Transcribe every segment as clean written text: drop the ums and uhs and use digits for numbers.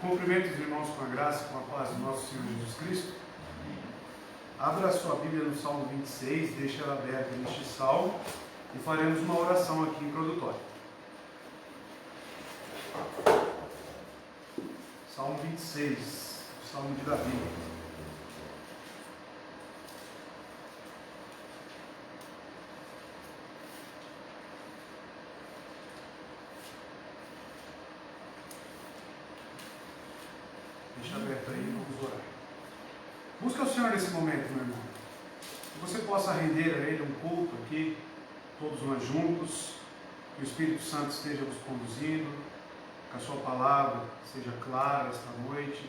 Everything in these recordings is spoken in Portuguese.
Cumprimento os irmãos com a graça e com a paz do nosso Senhor Jesus Cristo. Abra a sua Bíblia no Salmo 26, deixa ela aberta neste salmo e faremos uma oração aqui introdutória. Salmo 26, o Salmo de Davi. Deixa aberto aí, vamos orar. Busca o Senhor nesse momento, meu irmão. Que você possa render a Ele um culto aqui, todos nós juntos. Que o Espírito Santo esteja nos conduzindo. Que a sua palavra seja clara esta noite.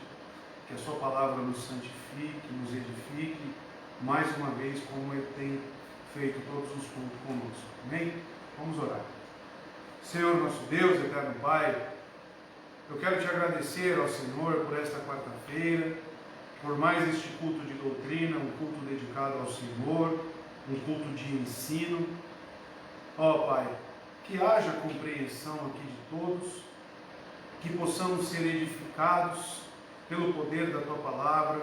Que a sua palavra nos santifique, nos edifique. Mais uma vez, como Ele tem feito todos os cultos conosco. Amém? Vamos orar. Senhor, nosso Deus, eterno Pai, eu quero te agradecer ao Senhor por esta quarta-feira, por mais este culto de doutrina, um culto dedicado ao Senhor, um culto de ensino. Ó Pai, que haja compreensão aqui de todos, que possamos ser edificados pelo poder da Tua Palavra,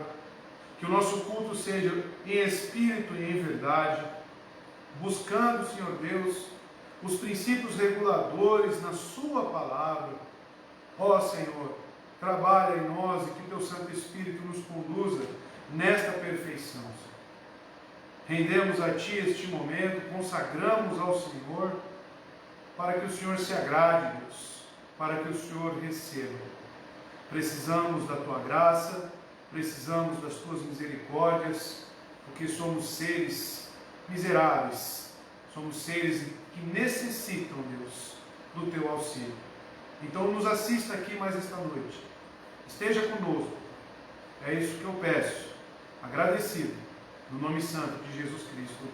que o nosso culto seja em espírito e em verdade, buscando, Senhor Deus, os princípios reguladores na Sua Palavra. Ó Senhor, trabalha em nós e que o Teu Santo Espírito nos conduza nesta perfeição. Rendemos a Ti este momento, consagramos ao Senhor, para que o Senhor se agrade, Deus, para que o Senhor receba. Precisamos da Tua graça, precisamos das Tuas misericórdias, porque somos seres miseráveis, somos seres que necessitam, Deus, do Teu auxílio. Então nos assista aqui mais esta noite. Esteja conosco. É isso que eu peço. Agradecido. No nome santo de Jesus Cristo.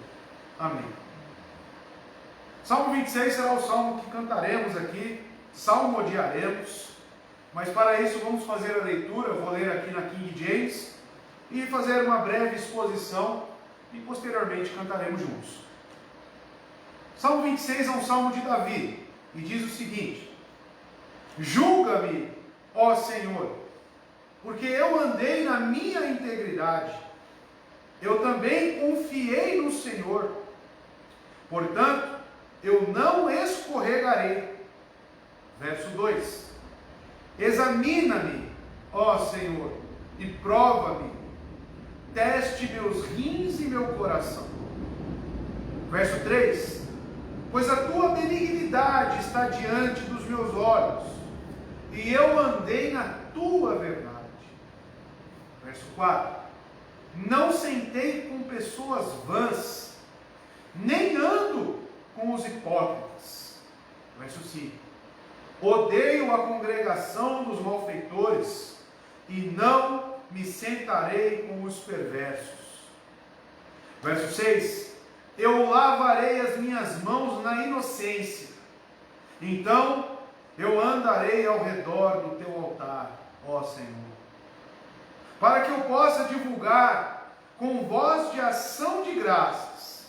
Amém. Salmo 26 será o salmo que cantaremos aqui. Salmodiaremos. Mas para isso vamos fazer a leitura. Eu vou ler aqui na King James. E fazer uma breve exposição. E posteriormente cantaremos juntos. Salmo 26 é um salmo de Davi. E diz o seguinte: julga-me, ó Senhor, porque eu andei na minha integridade. Eu também confiei no Senhor. Portanto, eu não escorregarei. Verso 2. Examina-me, ó Senhor, e prova-me. Teste meus rins e meu coração. Verso 3. Pois a tua benignidade está diante dos meus olhos, e eu andei na tua verdade. Verso 4. Não sentei com pessoas vãs, nem ando com os hipócritas. Verso 5. Odeio a congregação dos malfeitores, e não me sentarei com os perversos. Verso 6. Eu lavarei as minhas mãos na inocência, então eu andarei ao redor do teu altar, ó Senhor, para que eu possa divulgar com voz de ação de graças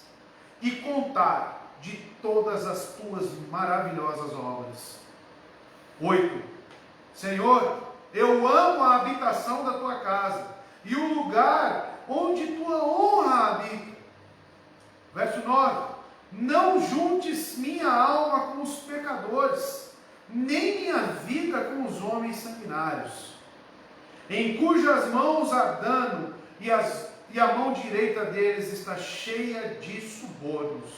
e contar de todas as tuas maravilhosas obras. 8. Senhor, eu amo a habitação da tua casa e o lugar onde tua honra habita. Verso 9. Não juntes minha alma com os pecadores, nem minha vida com os homens sanguinários, em cujas mãos há dano, e a mão direita deles está cheia de subornos.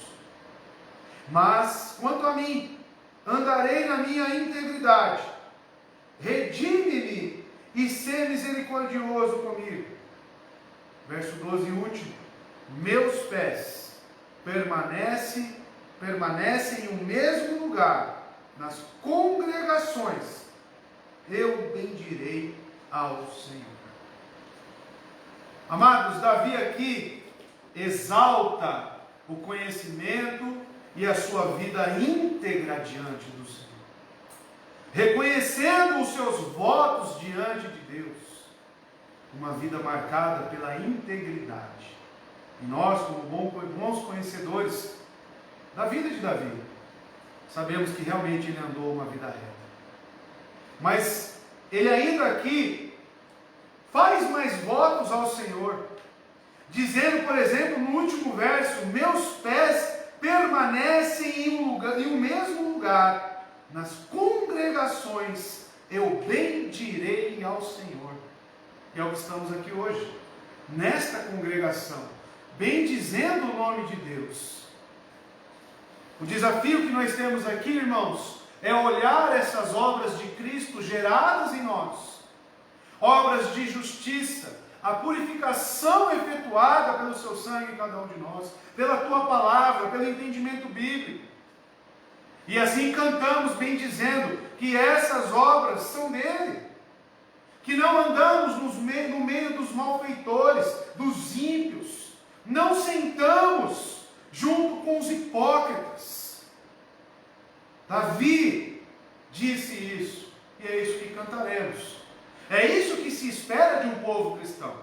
Mas, quanto a mim, andarei na minha integridade. Redime-me e sê misericordioso comigo. Verso 12 e último. Meus pés permanecem no mesmo lugar, nas congregações, eu bendirei ao Senhor. Amados, Davi aqui exalta o conhecimento e a sua vida íntegra diante do Senhor, reconhecendo os seus votos diante de Deus, uma vida marcada pela integridade. E nós, como bons conhecedores da vida de Davi, sabemos que realmente ele andou uma vida reta. Mas ele ainda aqui faz mais votos ao Senhor, dizendo, por exemplo, no último verso: meus pés permanecem em um mesmo lugar, nas congregações eu bendirei ao Senhor. E é o que estamos aqui hoje, nesta congregação, bendizendo o nome de Deus. O desafio que nós temos aqui, irmãos, é olhar essas obras de Cristo geradas em nós, obras de justiça, a purificação efetuada pelo seu sangue em cada um de nós, pela tua palavra, pelo entendimento bíblico. E assim cantamos bem dizendo que essas obras são dele, que não andamos no meio dos malfeitores, dos ímpios, não sentamos junto com os hipócritas. Davi disse isso, e é isso que cantaremos. É isso que se espera de um povo cristão: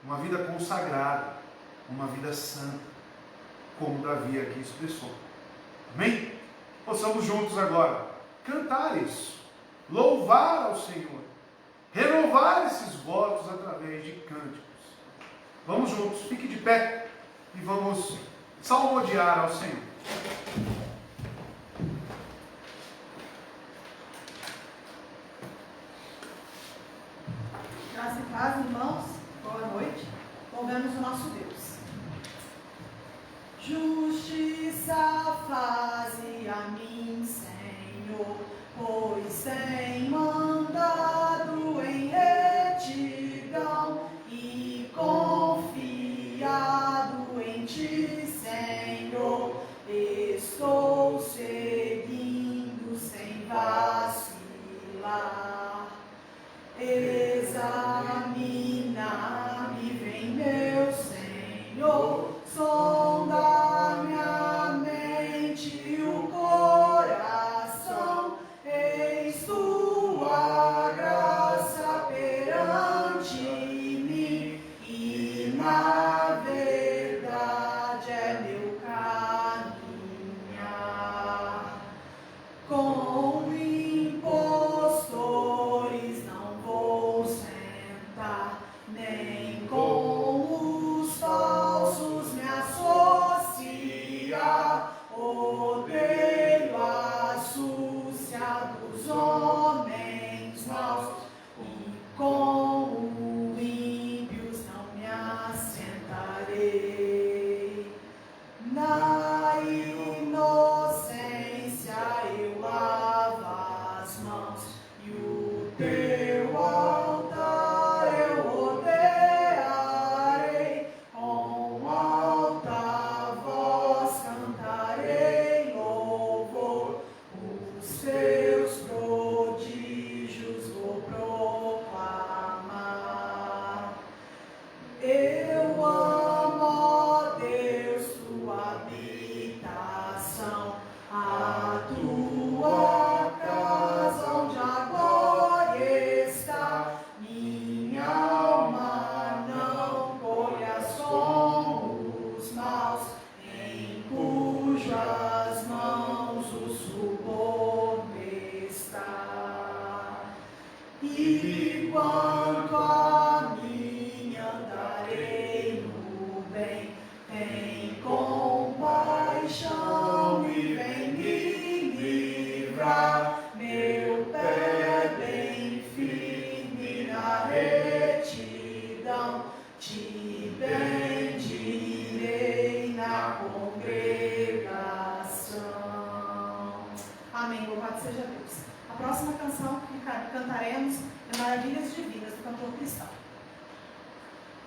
uma vida consagrada, uma vida santa, como Davi aqui expressou. Amém? Possamos juntos agora cantar isso, louvar ao Senhor, renovar esses votos através de cânticos. Vamos juntos, fique de pé e vamos salmodiar ao Senhor. Graça e paz, irmãos, boa noite. Louvemos o nosso Deus. Justiça faze a mim, Senhor, pois tem mandado em retidão e confiado em ti, Senhor. Estou seguindo sem vacilar. Examina-me, vem, meu Senhor, sonda minha mente e o coração, eis tua graça perante mim, e na verdade é meu caminhar. Com impostores não vou sentar, nem com os falsos me associar. Odeio a astúcia dos homens maus, e com ímpios não me assentarei. Na inocência eu lavo as mãos, e o teu altar eu rodearei. Com alta voz cantarei louvor, os teus prodígios vou proclamar. Eu amo, ó Deus, tua habitação, a tua casa onde a glória está. Minha alma não colhas com os maus, em cujas mãos o suborno está. E quanto a mim, andarei no bem, tem compaixão e vem me livrar. Meu pé bem firme na retidão, te bendirei na congregação. Amém, louvado seja Deus. A próxima canção que cantaremos é Maravilhas Divinas, do cantor cristão.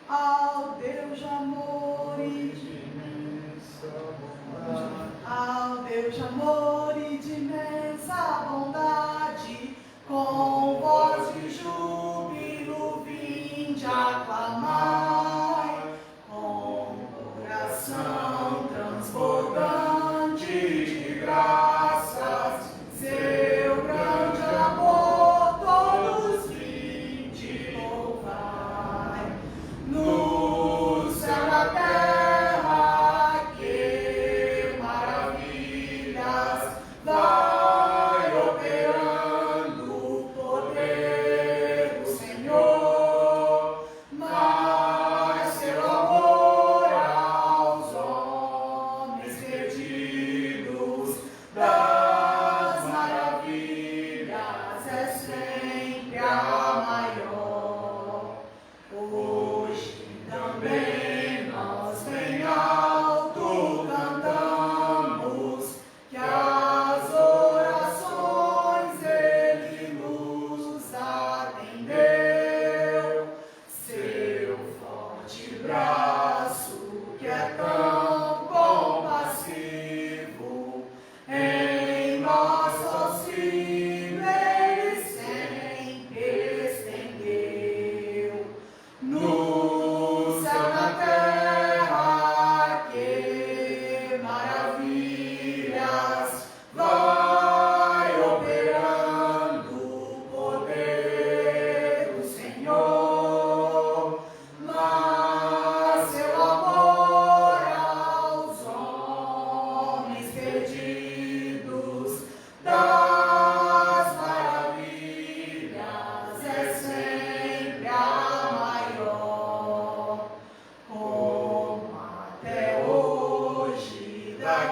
Ao Deus de amor e de imensa bondade, ao Deus de amor e de imensa bondade, com voz de júbilo vinde aclamai, com coração transbordante de graças, seu grande amor todos vinde louvai. No céu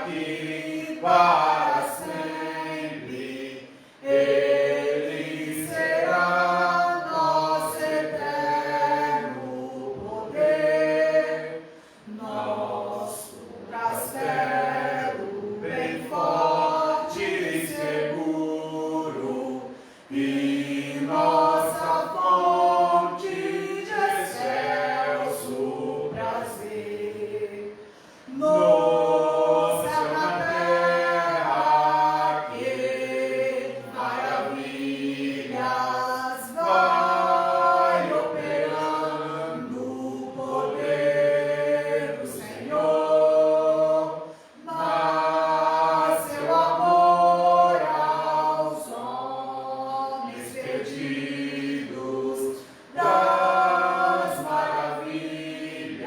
aqui para sempre. Ele será nosso eterno poder, nosso castelo bem forte e seguro, e nossa fonte de excelso prazer. No céu, na terra, que maravilhas vai operando o poder do Senhor. Mas seu amor aos homens perdidos das maravilhas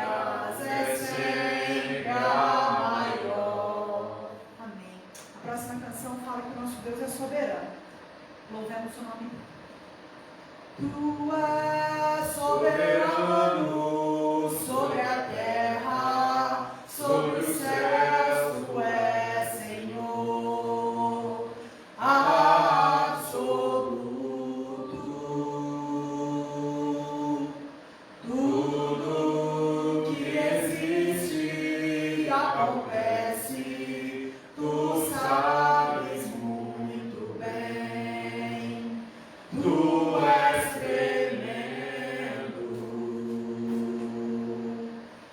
é sempre a maior. Amém. A próxima canção fala que o nosso Deus é soberano. Louvemos o nome dele. Tu és soberano sobre a terra, sobre os céus, tu és Senhor absoluto. Tudo que existe acontece, tu sabes muito bem. Tu és tremendo,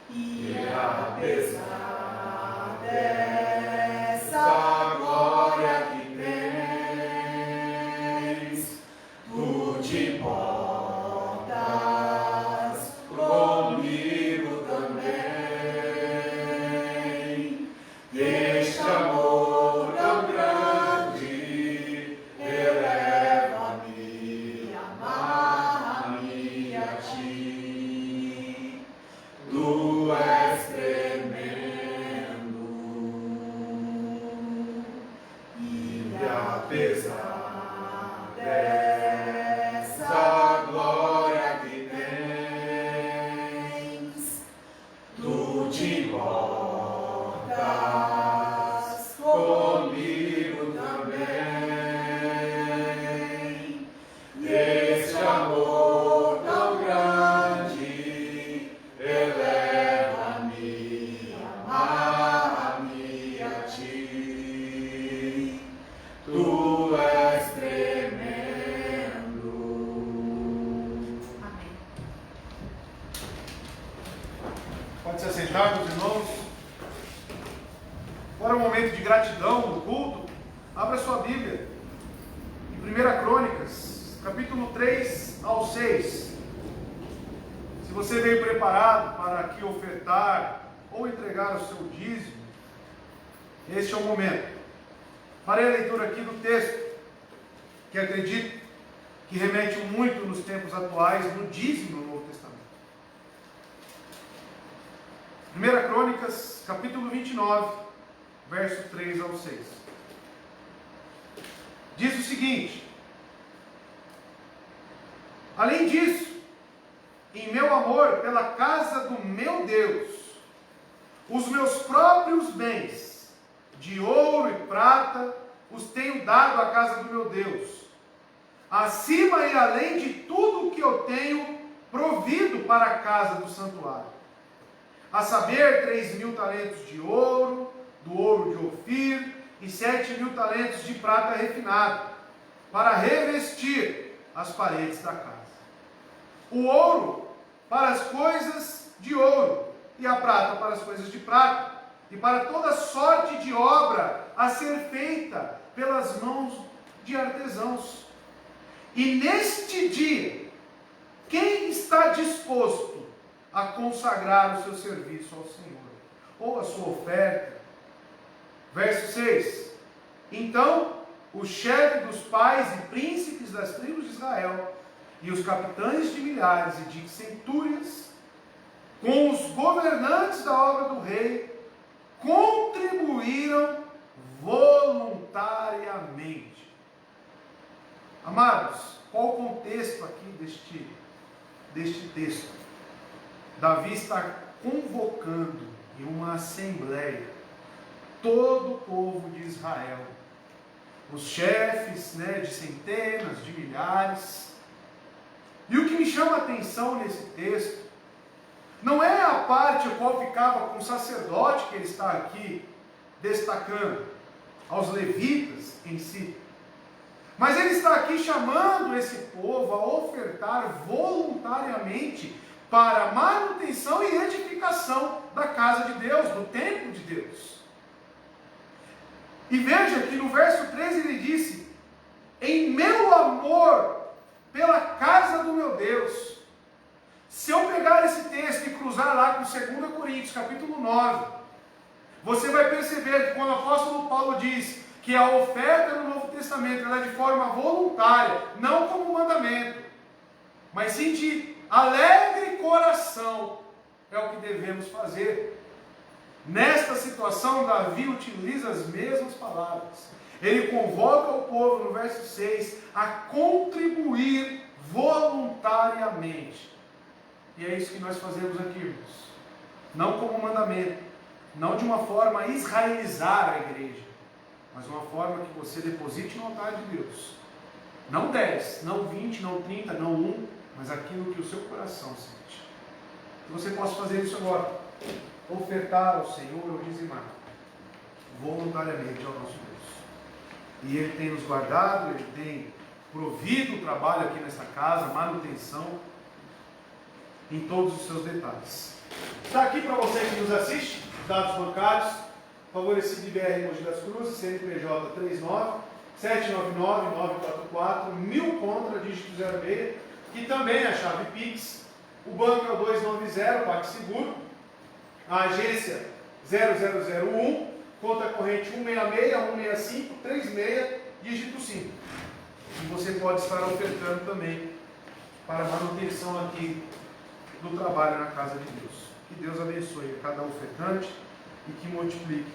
e apesar dessa glória que tens, tu te importas comigo também. Este amor tão grande eleva-me, amarra-me a ti. Tu és tremendo, e apesar dessa glória que tens, tu te importas comigo também. Este amor tão grande eleva-me, amarra-me a ti. Tu és tremendo. Amém. Pode se assentar, meus irmãos. Agora é um momento de gratidão no culto. Abra sua Bíblia. Em 1 Crônicas, capítulo 3 ao 6. Se você veio preparado para aqui ofertar ou entregar o seu dízimo, este é o momento. Farei a leitura aqui do texto, que acredito que remete muito nos tempos atuais, no dízimo no Novo Testamento. 1 Crônicas, capítulo 29, verso 3 ao 6. Diz o seguinte: além disso, em meu amor pela casa do meu Deus, os meus próprios bens, de ouro e prata, os tenho dado à casa do meu Deus, acima e além de tudo o que eu tenho provido para a casa do santuário. A saber, 3.000 talentos de ouro, do ouro de Ofir, e 7.000 talentos de prata refinada, para revestir as paredes da casa. O ouro para as coisas de ouro, e a prata para as coisas de prata, e para toda sorte de obra a ser feita pelas mãos de artesãos. E neste dia, quem está disposto a consagrar o seu serviço ao Senhor, ou a sua oferta? Verso 6. Então, o chefe dos pais e príncipes das tribos de Israel, e os capitães de milhares e de centúrias, com os governantes da obra do rei, contribuíram voluntariamente. Amados, qual o contexto aqui deste texto? Davi está convocando em uma assembleia todo o povo de Israel. Os chefes, de centenas, de milhares. E o que me chama a atenção nesse texto, não é a parte a qual ficava com o sacerdote que ele está aqui destacando, aos levitas em si. Mas ele está aqui chamando esse povo a ofertar voluntariamente para a manutenção e edificação da casa de Deus, do templo de Deus. E veja que no verso 13 ele disse: em meu amor pela casa do meu Deus. Se eu pegar esse texto e cruzar lá com 2 Coríntios, capítulo 9, você vai perceber que quando o apóstolo Paulo diz que a oferta no Novo Testamento ela é de forma voluntária, não como mandamento, mas sim de alegre coração, é o que devemos fazer. Nesta situação, Davi utiliza as mesmas palavras. Ele convoca o povo, no verso 6, a contribuir voluntariamente. E é isso que nós fazemos aqui, irmãos. Não como mandamento, não de uma forma a israelizar a igreja, mas uma forma que você deposite no altar de Deus. Não 10, não 20, não 30, não 1, mas aquilo que o seu coração sente. Que você possa fazer isso agora. Ofertar ao Senhor ou dizimar voluntariamente ao nosso Deus. E Ele tem nos guardado, Ele tem provido o trabalho aqui nessa casa, manutenção, em todos os seus detalhes. Está aqui para você que nos assiste, dados bancários, favorecido IBR Mogi das Cruzes, CNPJ 39-799-944, 1000 contra, dígito 06, que também é a chave Pix. O banco é o 290, PagSeguro. A agência 0001, conta corrente 166-165-36, dígito 5. E você pode estar ofertando também para a manutenção aqui do trabalho na casa de Deus. Que Deus abençoe a cada ofertante e que multiplique.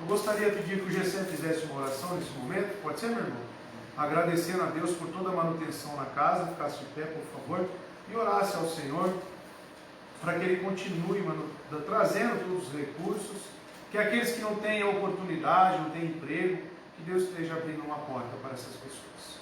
Eu gostaria de pedir que o GC fizesse uma oração nesse momento, pode ser, meu irmão? Agradecendo a Deus por toda a manutenção na casa, ficasse de pé, por favor, e orasse ao Senhor para que Ele continue trazendo todos os recursos, que aqueles que não têm oportunidade, não têm emprego, que Deus esteja abrindo uma porta para essas pessoas.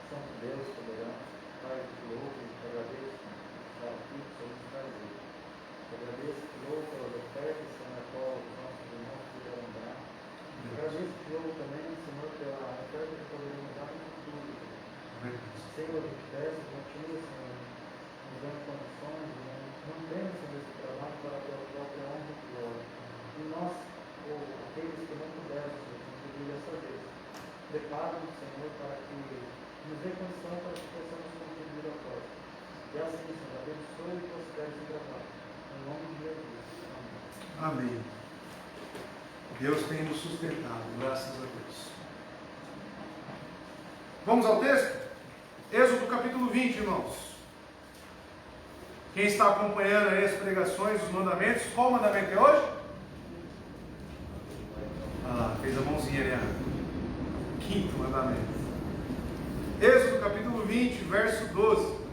Santo Deus, poderoso, Pai de louvo, te agradeço por aqui, por nos trazer. Te agradeço, Senhor, pelas ofertas, na qual os nossos irmãos puderam dar. Te agradeço, Senhor, também, Senhor, pela oferta que poderemos dar no futuro. Senhor, eu te peço, continua, Senhor, nos dando condições, mantendo, Senhor, esse trabalho para a tua própria honra e glória. E nós, aqueles que não puderam, Senhor, contribuir dessa vez, prepara-nos, Senhor, para que nos dê condição para que possamos contribuir a próxima. E assim, Senhor, abençoe e prospere esse trabalho. Em nome de Jesus. Amém. Amém. Deus tem nos sustentado, graças a Deus. Vamos ao texto? Êxodo capítulo 20, irmãos. Quem está acompanhando aí as pregações, os mandamentos, qual mandamento é hoje? Ah, fez a mãozinha ali. Quinto mandamento. Êxodo capítulo 20, verso 12.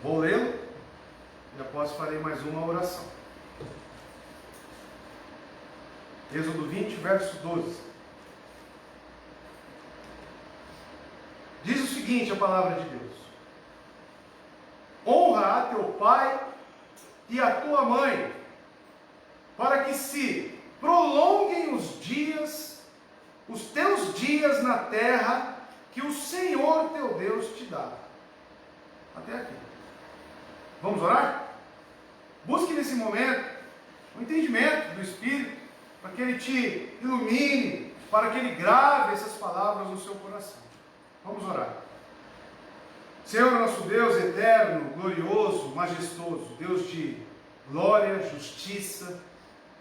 Vou lê-lo e após farei mais uma oração. Êxodo 20, verso 12. Diz o seguinte a palavra de Deus: honra a teu pai e a tua mãe, para que se prolonguem os teus dias na terra que o Senhor teu Deus te dá. Até aqui. Vamos orar? Busque nesse momento o entendimento do Espírito, para que Ele te ilumine, para que Ele grave essas palavras no seu coração. Vamos orar. Senhor nosso Deus eterno, glorioso, majestoso, Deus de glória, justiça,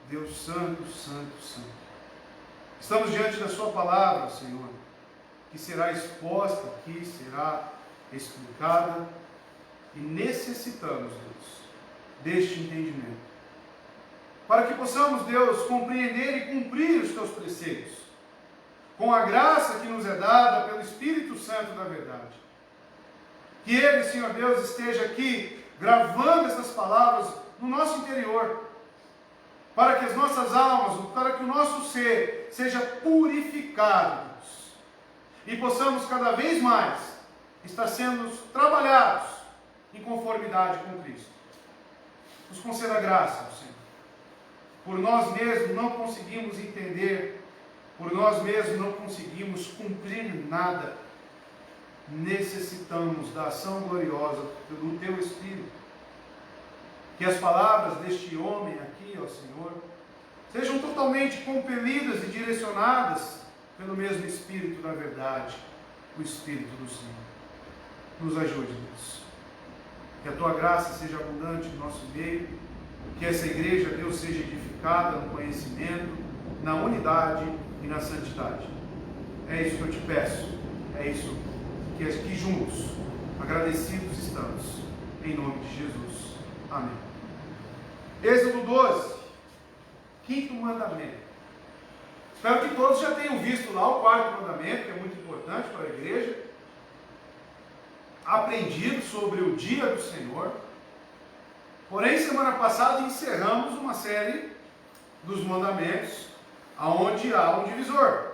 Deus santo, santo, santo. Estamos diante da sua palavra, Senhor, que será exposta aqui, será explicada, e necessitamos, Deus, deste entendimento. para que possamos, Deus, compreender e cumprir os teus preceitos, com a graça que nos é dada pelo Espírito Santo da verdade. Que Ele, Senhor Deus, esteja aqui gravando essas palavras no nosso interior, para que as nossas almas, para que o nosso ser seja purificado e possamos cada vez mais estar sendo trabalhados em conformidade com Cristo. Nos conceda graça, Senhor. Por nós mesmos não conseguimos entender, por nós mesmos não conseguimos cumprir nada. Necessitamos da ação gloriosa do Teu Espírito. Que as palavras deste homem aqui, ó Senhor, sejam totalmente compelidas e direcionadas pelo mesmo Espírito da verdade, o Espírito do Senhor. Nos ajude, Deus. Que a Tua graça seja abundante no nosso meio, que essa igreja, Deus, seja edificada no conhecimento, na unidade e na santidade. É isso que eu te peço, é isso que aqui juntos, agradecidos estamos, em nome de Jesus. Amém. Êxodo 12, quinto mandamento. Espero que todos já tenham visto lá o quarto mandamento, que é muito importante para a igreja. Aprendido sobre o dia do Senhor. Porém, semana passada encerramos uma série dos mandamentos, aonde há um divisor.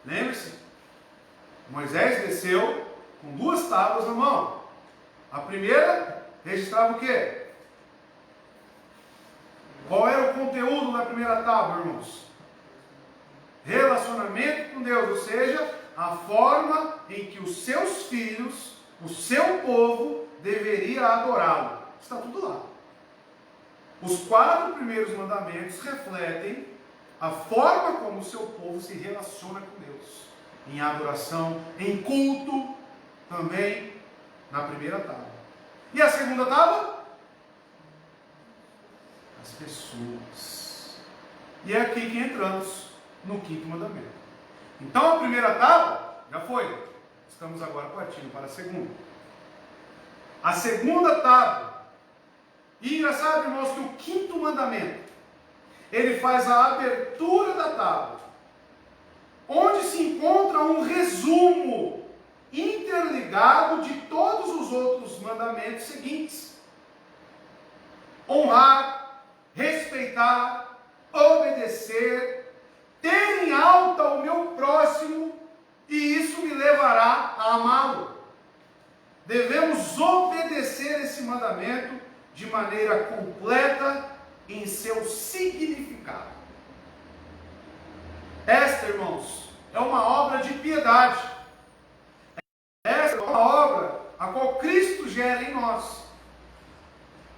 Lembre-se, Moisés desceu com 2 tábuas na mão. A primeira registrava o quê? Qual era o conteúdo da primeira tábua, irmãos? Relacionamento com Deus, ou seja, a forma em que os seus filhos, o seu povo, deveria adorá-lo. Está tudo lá. Os 4 primeiros mandamentos refletem a forma como o seu povo se relaciona com Deus. Em adoração, em culto, também na primeira tábua. E a segunda tábua? As pessoas. E é aqui que entramos no quinto mandamento. Então a primeira tábua já foi. Estamos agora partindo para a segunda. A segunda tábua. E engraçado, irmãos, que o quinto mandamento, ele faz a abertura da tábua, onde se encontra um resumo interligado de todos os outros mandamentos seguintes. Honrar, respeitar, obedecer, ter em alta o meu próximo, e isso me levará a amá-lo. Devemos obedecer esse mandamento de maneira completa em seu significado. Esta, irmãos, é uma obra de piedade. Esta é uma obra a qual Cristo gera em nós.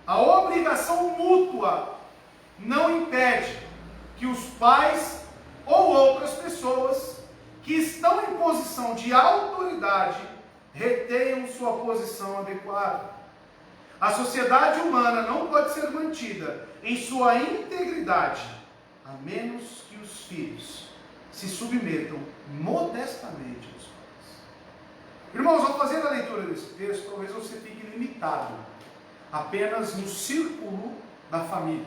A obrigação mútua não impede que os pais ou outras pessoas que estão em posição de autoridade retenham sua posição adequada. A sociedade humana não pode ser mantida em sua integridade, a menos que os filhos se submetam modestamente aos pais. Irmãos, ao fazer a leitura desse texto, talvez você fique limitado apenas no círculo da família.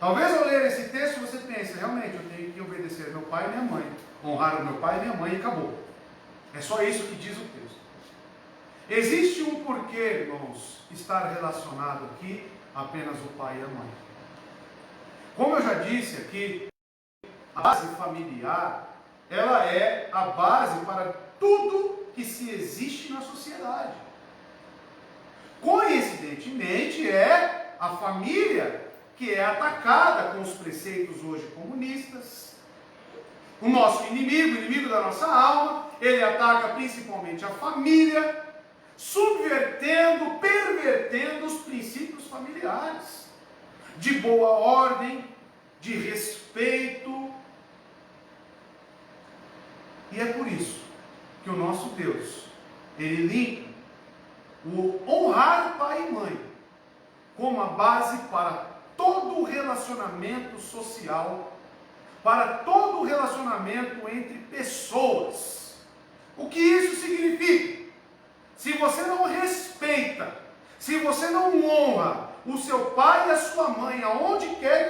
Talvez ao ler esse texto você pense, realmente, eu tenho que obedecer meu pai e minha mãe, honrar o meu pai e minha mãe e acabou. É só isso que diz o texto. Existe um porquê, irmãos, estar relacionado aqui apenas o pai e a mãe. Como eu já disse aqui, a base familiar, ela é a base para tudo que se existe na sociedade. Coincidentemente, é a família que é atacada com os preceitos hoje comunistas. O nosso inimigo, o inimigo da nossa alma, ele ataca principalmente a família, subvertendo, pervertendo os princípios familiares, de boa ordem, de respeito. E é por isso que o nosso Deus, ele limpa o honrar pai e mãe como a base para todo o relacionamento social, para todo o relacionamento entre pessoas. O que isso significa? Se você não respeita, se você não honra o seu pai e a sua mãe, aonde quer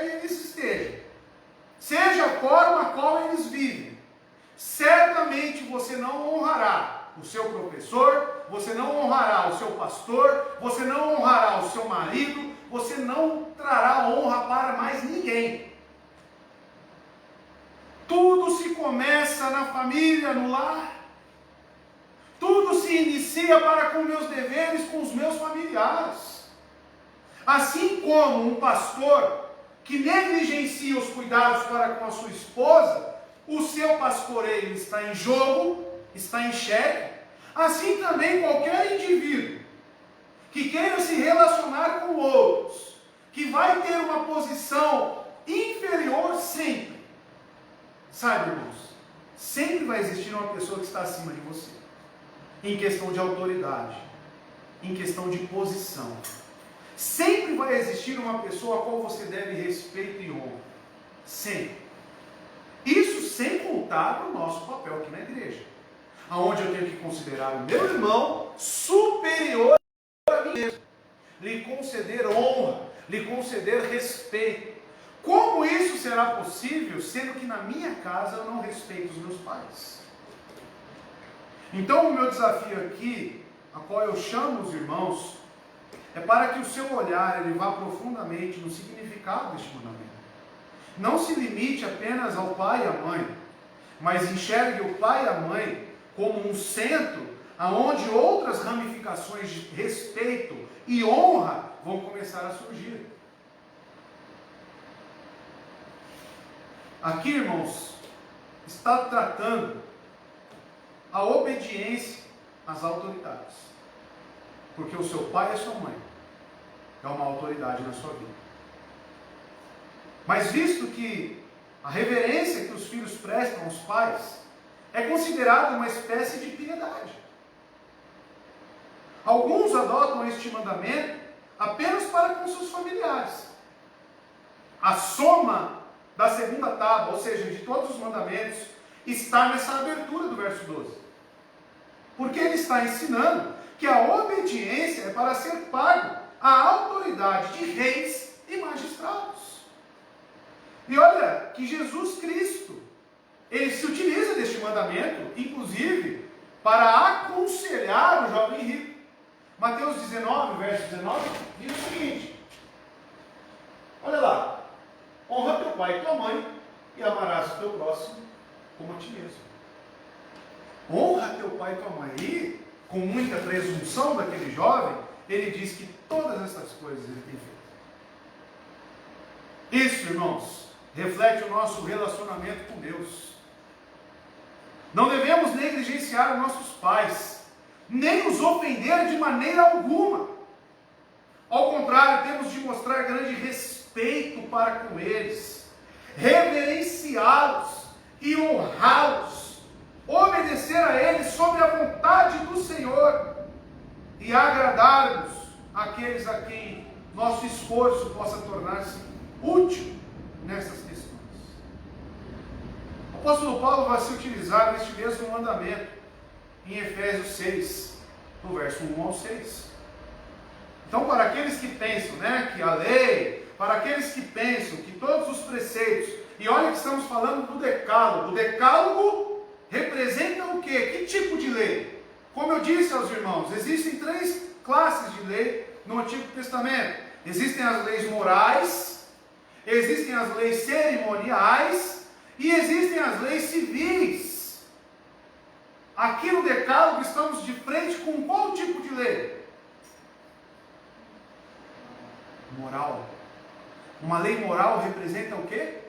a forma a qual eles vivem, certamente você não honrará o seu professor, você não honrará o seu pastor, você não honrará o seu marido, você não trará honra para mais ninguém. Tudo se começa na família, no lar. Tudo se inicia para com meus deveres, com os meus familiares. Assim como um pastor que negligencia os cuidados para com a sua esposa, o seu pastoreio está em jogo, está em xeque. Assim também qualquer indivíduo que queira se relacionar com outros, que vai ter uma posição inferior sempre. Sabe, irmãos, sempre vai existir uma pessoa que está acima de você, em questão de autoridade, em questão de posição. Sempre vai existir uma pessoa a qual você deve respeito e honra. Sempre. Isso sem contar o nosso papel aqui na igreja, aonde eu tenho que considerar o meu irmão superior a mim mesmo, lhe conceder honra, lhe conceder respeito. Como isso será possível, sendo que na minha casa eu não respeito os meus pais? Então o meu desafio aqui, a qual eu chamo os irmãos, é para que o seu olhar ele vá profundamente no significado deste mandamento. Não se limite apenas ao pai e à mãe, mas enxergue o pai e a mãe como um centro aonde outras ramificações de respeito e honra vão começar a surgir. Aqui, irmãos, está tratando a obediência às autoridades. Porque o seu pai e a sua mãe é uma autoridade na sua vida. Mas visto que a reverência que os filhos prestam aos pais é considerada uma espécie de piedade. Alguns adotam este mandamento apenas para com seus familiares. A soma da segunda tábua, ou seja, de todos os mandamentos, está nessa abertura do verso 12. Porque ele está ensinando que a obediência é para ser pago à autoridade de reis e magistrados. E olha que Jesus Cristo, ele se utiliza deste mandamento, inclusive, para aconselhar o jovem rico. Mateus 19, verso 19, diz o seguinte: olha lá, honra teu pai e tua mãe, e amarás o teu próximo como a ti mesmo. Honra teu pai e tua mãe. E, com muita presunção daquele jovem, ele diz que todas essas coisas ele tem feito. Isso, irmãos, reflete o nosso relacionamento com Deus. Não devemos negligenciar os nossos pais, nem os ofender de maneira alguma. Ao contrário, temos de mostrar grande respeito para com eles, reverenciá-los e honrá-los, obedecer a eles sobre a vontade do Senhor e agradar-nos àqueles a quem nosso esforço possa tornar-se útil nessas questões. O apóstolo Paulo vai se utilizar neste mesmo mandamento em Efésios 6, do verso 1 ao 6. Então, para aqueles que pensam, que a lei, para aqueles que pensam que todos os preceitos, e olha que estamos falando do decálogo. O decálogo representa o quê? Que tipo de lei? Como eu disse aos irmãos, existem 3 classes de lei no Antigo Testamento. Existem as leis morais, existem as leis cerimoniais e existem as leis civis. Aqui no decálogo estamos de frente com qual tipo de lei? Moral. Uma lei moral representa o quê?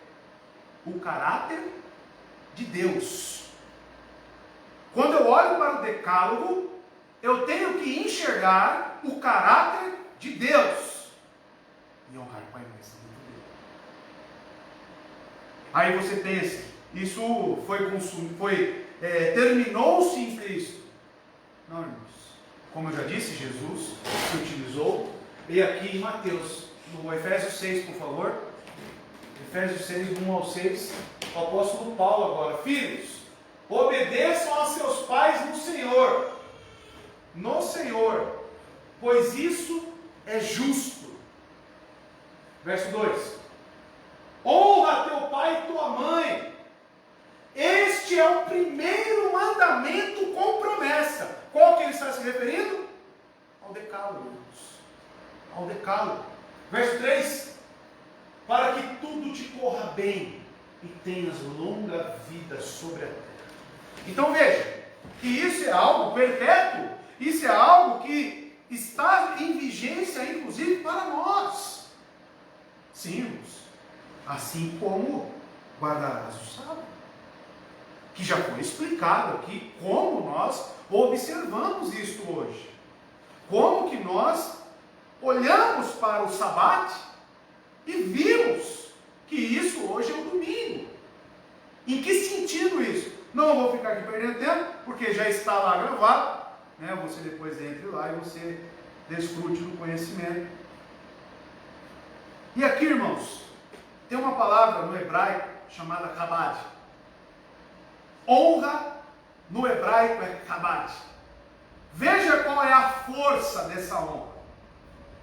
O caráter de Deus. Quando eu olho para o decálogo, eu tenho que enxergar o caráter de Deus. E honrar o pai e mãe está muito bem. Aí você pensa, isso terminou-se em Cristo. Não, irmãos. Como eu já disse, Jesus se utilizou. E aqui em Mateus, no Efésios 6, por favor. Efésios 6, do 1 ao 6. O apóstolo Paulo agora. Filhos, obedeçam a seus pais no Senhor. No Senhor. Pois isso é justo. Verso 2. Honra teu pai e tua mãe. Este é o primeiro mandamento com promessa. Qual que ele está se referindo? Ao decálogo, irmãos. Ao decálogo. Verso 3. Para que tudo te corra bem e tenhas longa vida sobre a terra. Então veja, que isso é algo perpétuo. Isso é algo que está em vigência, inclusive, para nós. Sim, irmãos. Assim como guardarás o sábado. Que já foi explicado aqui como nós observamos isso hoje. Como que nós olhamos para o sabate e vimos que isso hoje é o domingo. Em que sentido isso? Não vou ficar aqui perdendo tempo, porque já está lá gravado, né? Você depois entre lá e você desfrute do conhecimento. E aqui, irmãos, tem uma palavra no hebraico chamada kabad. Honra no hebraico é kabad. Veja qual é a força dessa honra.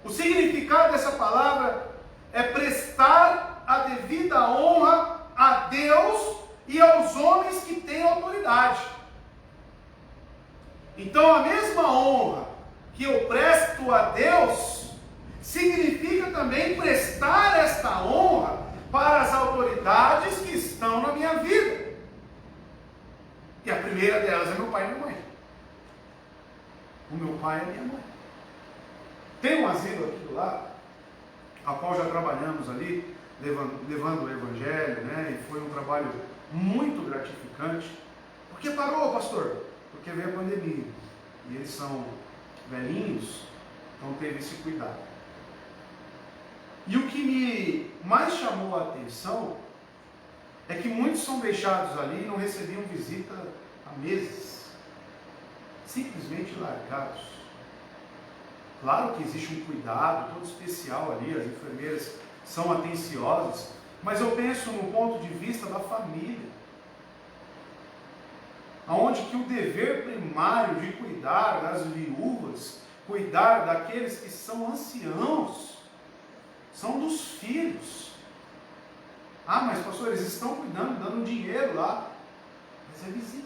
O significado dessa palavra é prestar a devida honra a Deus e aos homens que têm autoridade. Então a mesma honra que eu presto a Deus significa também prestar esta honra para as autoridades que estão na minha vida. E a primeira delas é meu pai e minha mãe. O meu pai e minha mãe. Tem um asilo aqui do lado, a qual já trabalhamos ali, levando o evangelho, né? E foi um trabalho muito gratificante. Por que parou, pastor? Porque veio a pandemia. E eles são velhinhos, então teve esse cuidado. E o que me mais chamou a atenção é que muitos são deixados ali e não recebiam visita há meses. Simplesmente largados. Claro que existe um cuidado todo especial ali, as enfermeiras são atenciosas, mas eu penso no ponto de vista da família, aonde que o dever primário de cuidar das viúvas, cuidar daqueles que são anciãos, são dos filhos. Ah, mas pastor, eles estão cuidando, dando dinheiro lá, mas é visita.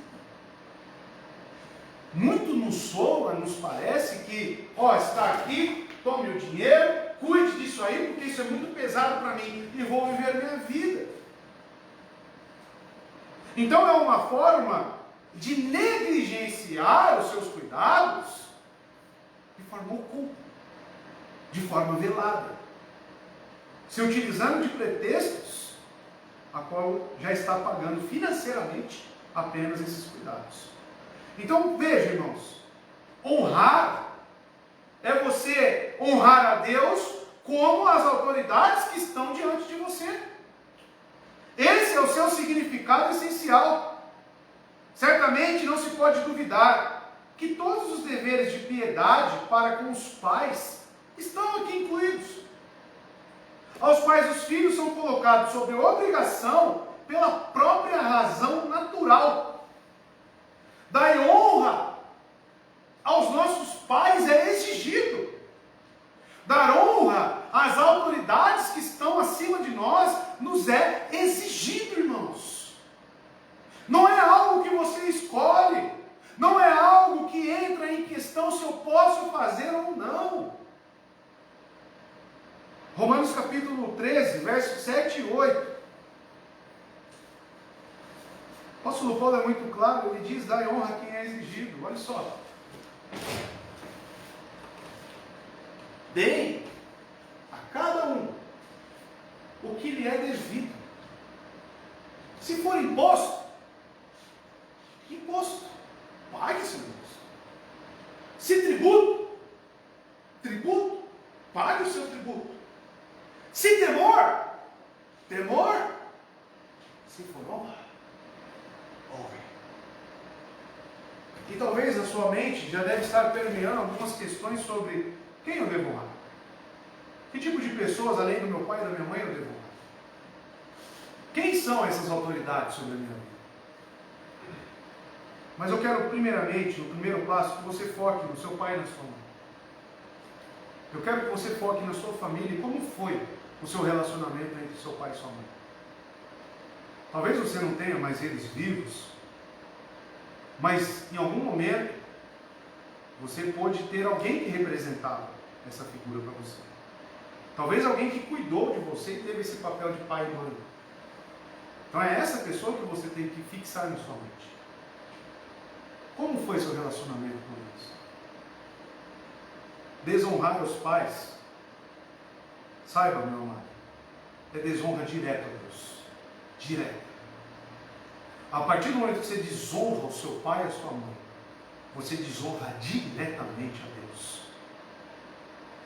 Muito nos soa, nos parece que, está aqui, tome o dinheiro, cuide disso aí, porque isso é muito pesado para mim e vou viver a minha vida. Então é uma forma de negligenciar os seus cuidados de forma oculta, de forma velada, se utilizando de pretextos a qual já está pagando financeiramente apenas esses cuidados. Então veja, irmãos, honrar é você honrar a Deus como as autoridades que estão diante de você. Esse é o seu significado essencial. Certamente não se pode duvidar que todos os deveres de piedade para com os pais estão aqui incluídos. Aos quais os filhos são colocados sob obrigação pela própria razão natural. Dar honra aos nossos pais é exigido. Dar honra às autoridades que estão acima de nós nos é exigido, irmãos. Não é algo que você escolhe. Não é algo que entra em questão se eu posso fazer ou não. Romanos capítulo 13, versos 7 e 8. O apóstolo Paulo é muito claro, ele diz: dai honra a quem é exigido. Olha só. Deem a cada um o que lhe é devido. Se for imposto, imposto. Pague seu imposto. Se tributo, tributo. Pague o seu tributo. Se temor, temor. Se for honra, honre. E talvez a sua mente já deve estar permeando algumas questões sobre quem eu devo honrar. Que tipo de pessoas, além do meu pai e da minha mãe, eu devo honrar? Quem são essas autoridades sobre a minha vida? Mas eu quero primeiramente, no primeiro passo, que você foque no seu pai e na sua mãe. Eu quero que você foque na sua família e como foi o seu relacionamento entre seu pai e sua mãe? Talvez você não tenha mais eles vivos, mas em algum momento você pôde ter alguém que representava essa figura para você. Talvez alguém que cuidou de você e teve esse papel de pai e mãe. Então é essa pessoa que você tem que fixar na sua mente. Como foi seu relacionamento com eles? Desonrar os pais, saiba, meu amado, é desonra direta a Deus. Direta. A partir do momento que você desonra o seu pai e a sua mãe, você desonra diretamente a Deus.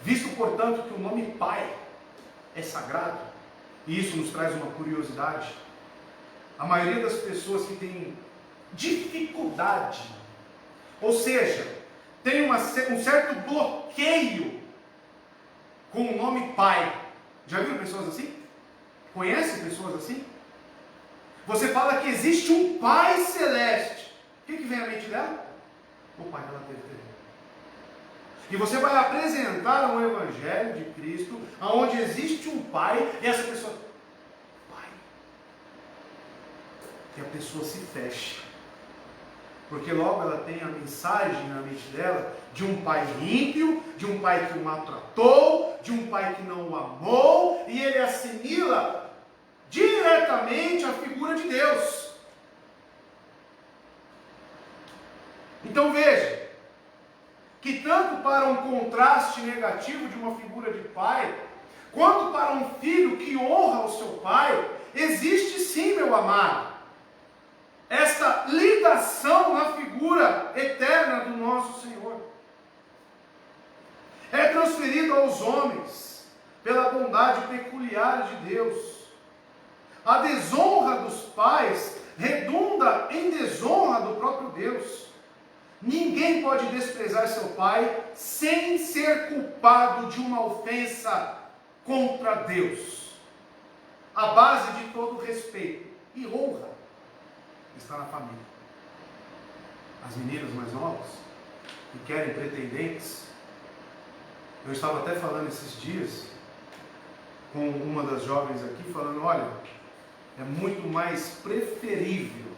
Visto, portanto, que o nome Pai é sagrado, e isso nos traz uma curiosidade, a maioria das pessoas que tem dificuldade, ou seja, tem um certo bloqueio com o nome Pai. Já viram pessoas assim? Conhece pessoas assim? Você fala que existe um Pai Celeste. O que vem à mente dela? O Pai que ela teve terreno. E você vai apresentar um Evangelho de Cristo, onde existe um Pai, e essa pessoa, Pai. E a pessoa se fecha. Porque logo ela tem a mensagem na mente dela de um pai ímpio, de um pai que o maltratou, de um pai que não o amou, e ele assimila diretamente a figura de Deus. Então veja, que tanto para um contraste negativo de uma figura de pai, quanto para um filho que honra o seu pai, existe sim, meu amado, esta ligação na figura eterna do nosso Senhor. É transferido aos homens pela bondade peculiar de Deus. A desonra dos pais redunda em desonra do próprio Deus. Ninguém pode desprezar seu pai sem ser culpado de uma ofensa contra Deus. A base de todo respeito e honra está na família. As meninas mais novas que querem pretendentes, eu estava até falando esses dias com uma das jovens aqui, falando, olha, é muito mais preferível,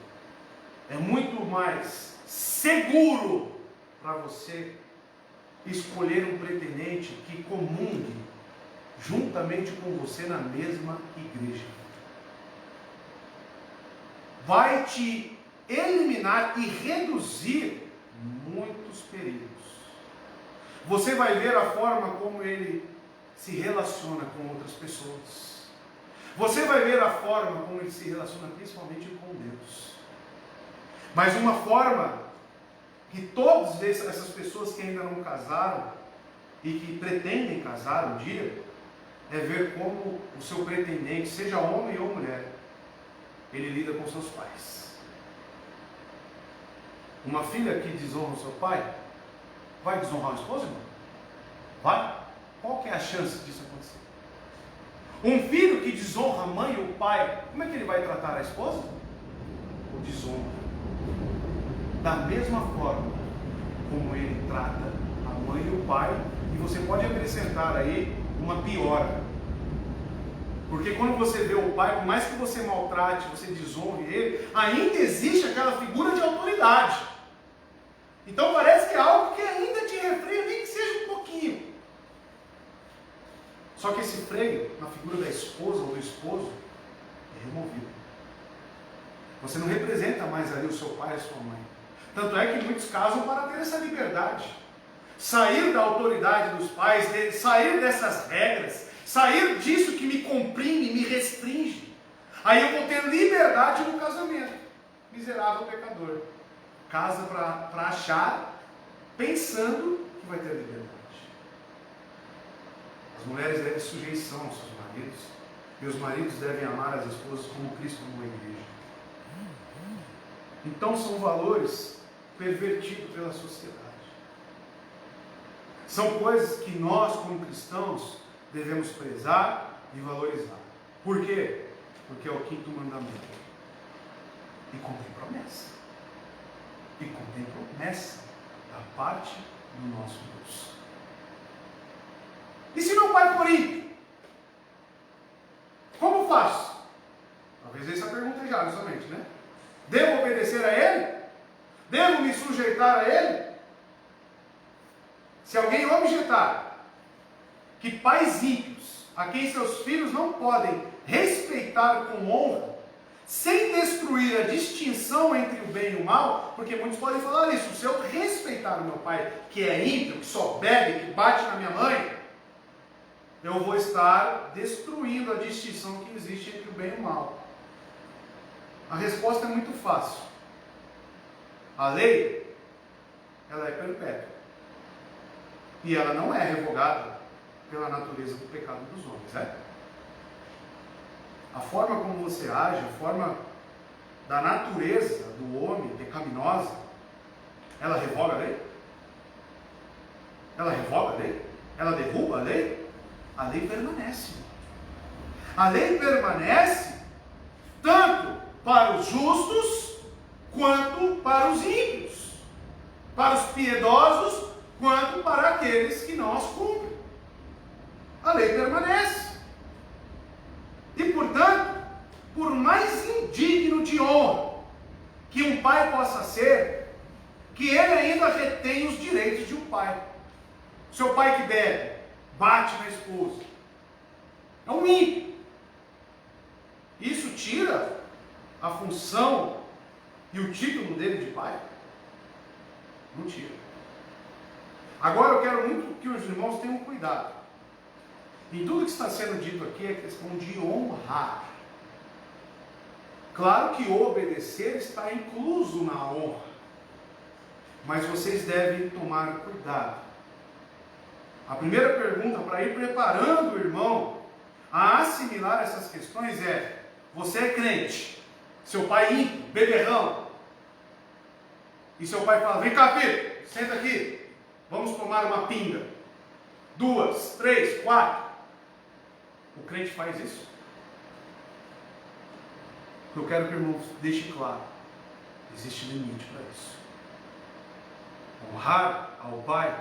é muito mais seguro para você escolher um pretendente que comungue juntamente com você na mesma igreja. Vai te eliminar e reduzir muitos perigos. Você vai ver a forma como ele se relaciona com outras pessoas. Você vai ver a forma como ele se relaciona principalmente com Deus. Mas uma forma que todas essas pessoas que ainda não casaram e que pretendem casar um dia, é ver como o seu pretendente, seja homem ou mulher, ele lida com seus pais. Uma filha que desonra o seu pai, vai desonrar o esposo, irmão? Vai? Qual que é a chance disso acontecer? Um filho que desonra a mãe ou o pai, como é que ele vai tratar a esposa? O desonra. Da mesma forma como ele trata a mãe e o pai, e você pode acrescentar aí uma piora. Porque quando você vê o pai, por mais que você maltrate, você desonre ele, ainda existe aquela figura de autoridade. Então parece que é algo que ainda te refreia, nem que seja um pouquinho. Só que esse freio, na figura da esposa ou do esposo, é removido. Você não representa mais ali o seu pai e a sua mãe. Tanto é que muitos casam para ter essa liberdade. Sair da autoridade dos pais, sair dessas regras, sair disso que me comprime, me restringe. Aí eu vou ter liberdade no casamento. Miserável pecador. Casa para achar, pensando que vai ter liberdade. As mulheres devem sujeição aos seus maridos, e os maridos devem amar as esposas como Cristo amou a igreja. Então são valores pervertidos pela sociedade. São coisas que nós, como cristãos, devemos prezar e valorizar. Por quê? Porque é o 5º mandamento. E contém promessa. E contém promessa da parte do nosso Deus. E se meu pai for ímpio? faço? Talvez essa pergunta já na sua mente, né? Devo obedecer a Ele? Devo me sujeitar a Ele? Se alguém objetar que pais ímpios, a quem seus filhos não podem respeitar com honra, sem destruir a distinção entre o bem e o mal, porque muitos podem falar isso, se eu respeitar o meu pai, que é ímpio, que só bebe, que bate na minha mãe, eu vou estar destruindo a distinção que existe entre o bem e o mal. A resposta é muito fácil. A lei, ela é perpétua. E ela não é revogada pela natureza do pecado dos homens, é? A forma como você age, a forma da natureza do homem pecaminosa, ela revoga a lei? Ela revoga a lei? Ela derruba a lei? A lei permanece. A lei permanece tanto para os justos quanto para os ímpios, para os piedosos quanto para aqueles que não as cumprem. A lei permanece. E, portanto, por mais indigno de honra que um pai possa ser, que ele ainda retém os direitos de um pai. Seu pai que bebe, bate na esposa, é um ímpio. Isso tira a função e o título dele de pai? Não tira. Agora eu quero muito que os irmãos tenham cuidado. Em tudo que está sendo dito aqui é questão de honrar. Claro que obedecer está incluso na honra. Mas vocês devem tomar cuidado. A primeira pergunta para ir preparando o irmão a assimilar essas questões é: você é crente? Seu pai é ímpio, beberrão. E seu pai fala: vem cá, filho, senta aqui. Vamos tomar uma pinga. 2, 3, 4. O crente faz isso? Eu quero que o irmão deixe claro: existe limite para isso. Honrar ao pai,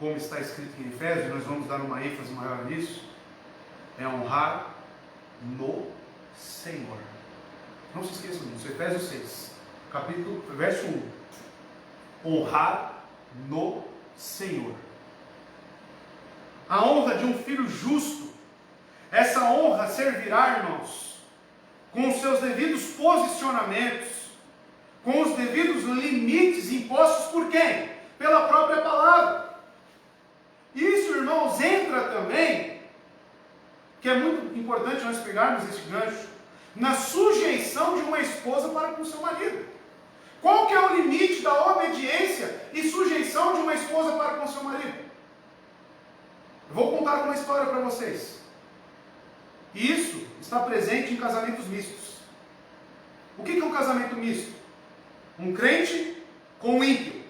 como está escrito em Efésios, nós vamos dar uma ênfase maior nisso, é honrar no Senhor. Não se esqueçam disso. Efésios 6, verso 1. Honrar no Senhor. A honra de um filho justo, essa honra servirá, irmãos, com os seus devidos posicionamentos, com os devidos limites impostos por quem? Pela própria palavra. Isso, irmãos, entra também, que é muito importante nós pegarmos esse gancho, na sujeição de uma esposa para com o seu marido. Qual que é o limite da obediência e sujeição de uma esposa para com o seu marido? Eu vou contar uma história para vocês. E isso está presente em casamentos mistos. O que é um casamento misto? Um crente com um ímpio.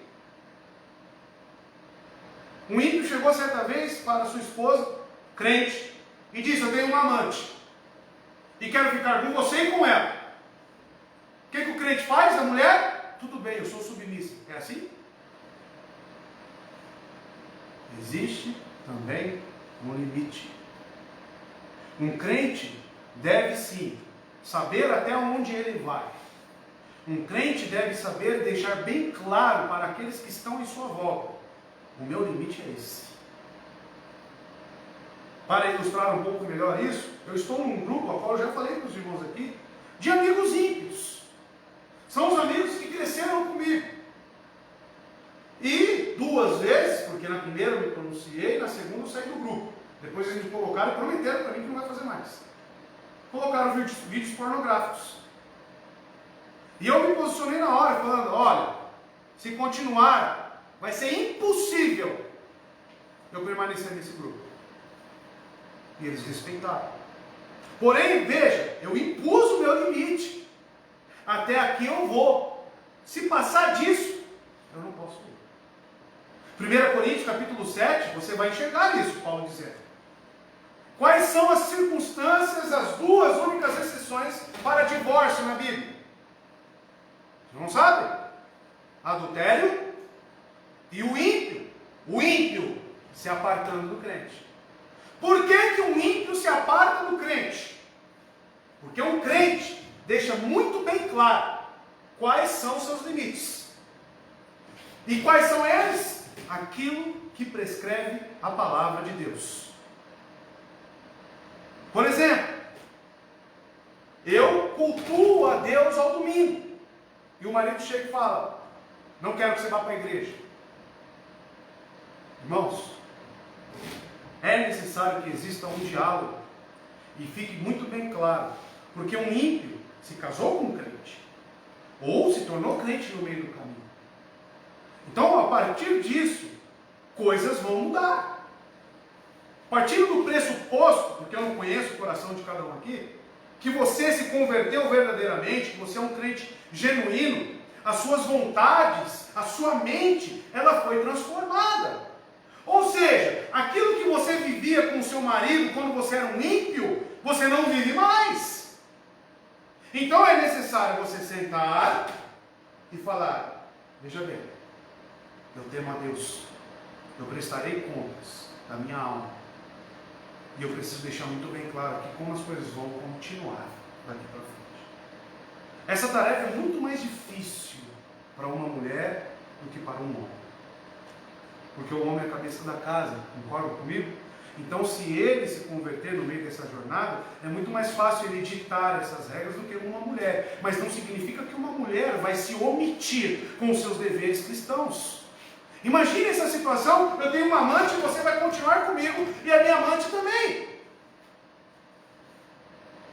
Um ímpio chegou certa vez para sua esposa, crente, e disse: eu tenho uma amante e quero ficar com você e com ela. O que o crente faz? A mulher? Tudo bem, eu sou submissa. É assim? Existe também um limite. Um crente deve sim saber até onde ele vai. Um crente deve saber deixar bem claro para aqueles que estão em sua volta: o meu limite é esse. Para ilustrar um pouco melhor isso, eu estou num grupo, ao qual eu já falei para os irmãos aqui, de amigos ímpios. São os amigos que cresceram comigo. E 2 vezes, porque na primeira eu me pronunciei, na segunda eu saí do grupo. Depois eles me colocaram e prometeram para mim que não vai fazer mais. Colocaram vídeos pornográficos. E eu me posicionei na hora, falando: olha, se continuar, vai ser impossível eu permanecer nesse grupo. E eles respeitaram. Porém, veja, eu impus o meu limite. Até aqui eu vou. Se passar disso, eu não posso ir. 1 Coríntios capítulo 7, você vai enxergar isso, Paulo dizendo. Quais são as circunstâncias, as 2 únicas exceções para divórcio na Bíblia? Não sabem? Adultério e o ímpio. O ímpio se apartando do crente. Por que um ímpio se aparta do crente? Porque um crente deixa muito bem claro quais são os seus limites. E quais são eles? Aquilo que prescreve a palavra de Deus. Por exemplo, eu cultuo a Deus ao domingo. E o marido chega e fala: não quero que você vá para a igreja. Irmãos, é necessário que exista um diálogo. E fique muito bem claro. Porque um ímpio se casou com um crente. Ou se tornou crente no meio do caminho. Então, a partir disso, coisas vão mudar. Partindo do pressuposto, porque eu não conheço o coração de cada um aqui, que você se converteu verdadeiramente, que você é um crente genuíno, as suas vontades, a sua mente, ela foi transformada. Ou seja, aquilo que você vivia com o seu marido quando você era um ímpio, você não vive mais. Então é necessário você sentar e falar: veja bem, eu temo a Deus, eu prestarei contas da minha alma, e eu preciso deixar muito bem claro que como as coisas vão continuar daqui para frente. Essa tarefa é muito mais difícil para uma mulher do que para um homem. Porque o homem é a cabeça da casa, concorda comigo? Então, se ele se converter no meio dessa jornada, é muito mais fácil ele ditar essas regras do que uma mulher. Mas não significa que uma mulher vai se omitir com os seus deveres cristãos. Imagine essa situação: eu tenho uma amante e você vai continuar comigo, e a minha amante também.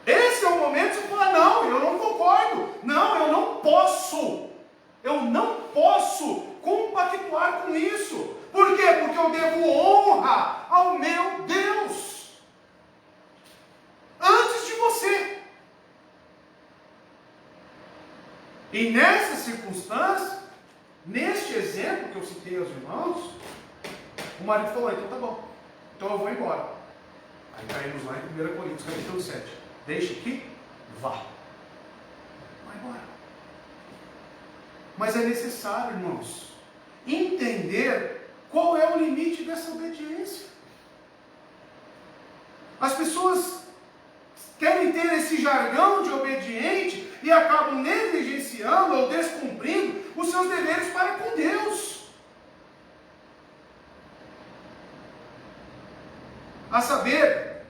Esse é o momento de você falar: não, eu não concordo. Não, eu não posso. Eu não posso compactuar com isso. Por quê? Porque eu devo honra ao meu Deus antes de você. E nessa circunstância, neste exemplo que eu citei aos irmãos, o marido falou: então tá bom, então eu vou embora. Aí caímos lá em 1 Coríntios capítulo 7. Deixe que vá. Vai embora. Mas é necessário, irmãos, entender qual é o limite dessa obediência. As pessoas querem ter esse jargão de obediente e acabam negligenciando ou descumprindo os seus deveres para com Deus. A saber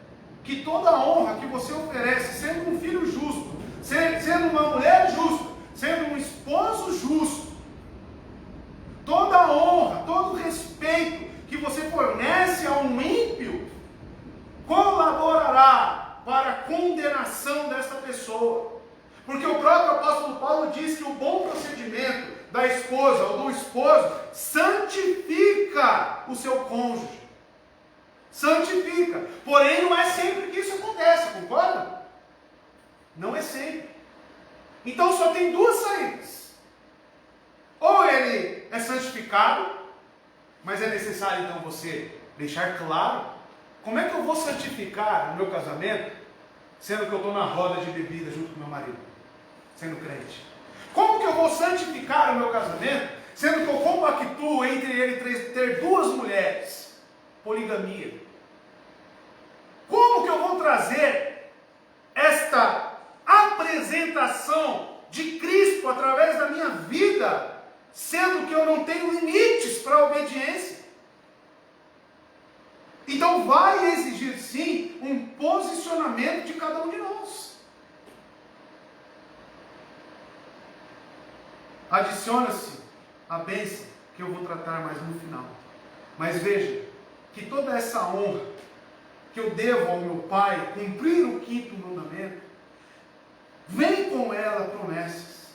que toda a honra que você oferece, sendo um filho justo, sendo uma mulher justa, sendo um esposo justo, toda a honra, todo o respeito que você fornece a um ímpio, colaborará para a condenação desta pessoa. Porque o próprio apóstolo Paulo diz que o bom procedimento da esposa ou do esposo santifica o seu cônjuge. Santifica. Porém, não é sempre que isso acontece, concorda? Não é sempre. Então só tem duas saídas. Ou ele é santificado, mas é necessário então você deixar claro: como é que eu vou santificar o meu casamento, sendo que eu estou na roda de bebida junto com meu marido, sendo crente? Como que eu vou santificar o meu casamento, sendo que eu compactuo entre ele ter duas mulheres? Poligamia. Como que eu vou trazer esta apresentação de Cristo através da minha vida, sendo que eu não tenho limites para a obediência? Então vai exigir sim um posicionamento de cada um de nós. Adiciona-se a bênção que eu vou tratar mais no final. Mas veja que toda essa honra que eu devo ao meu Pai, cumprir o 5º mandamento, vem com ela promessas.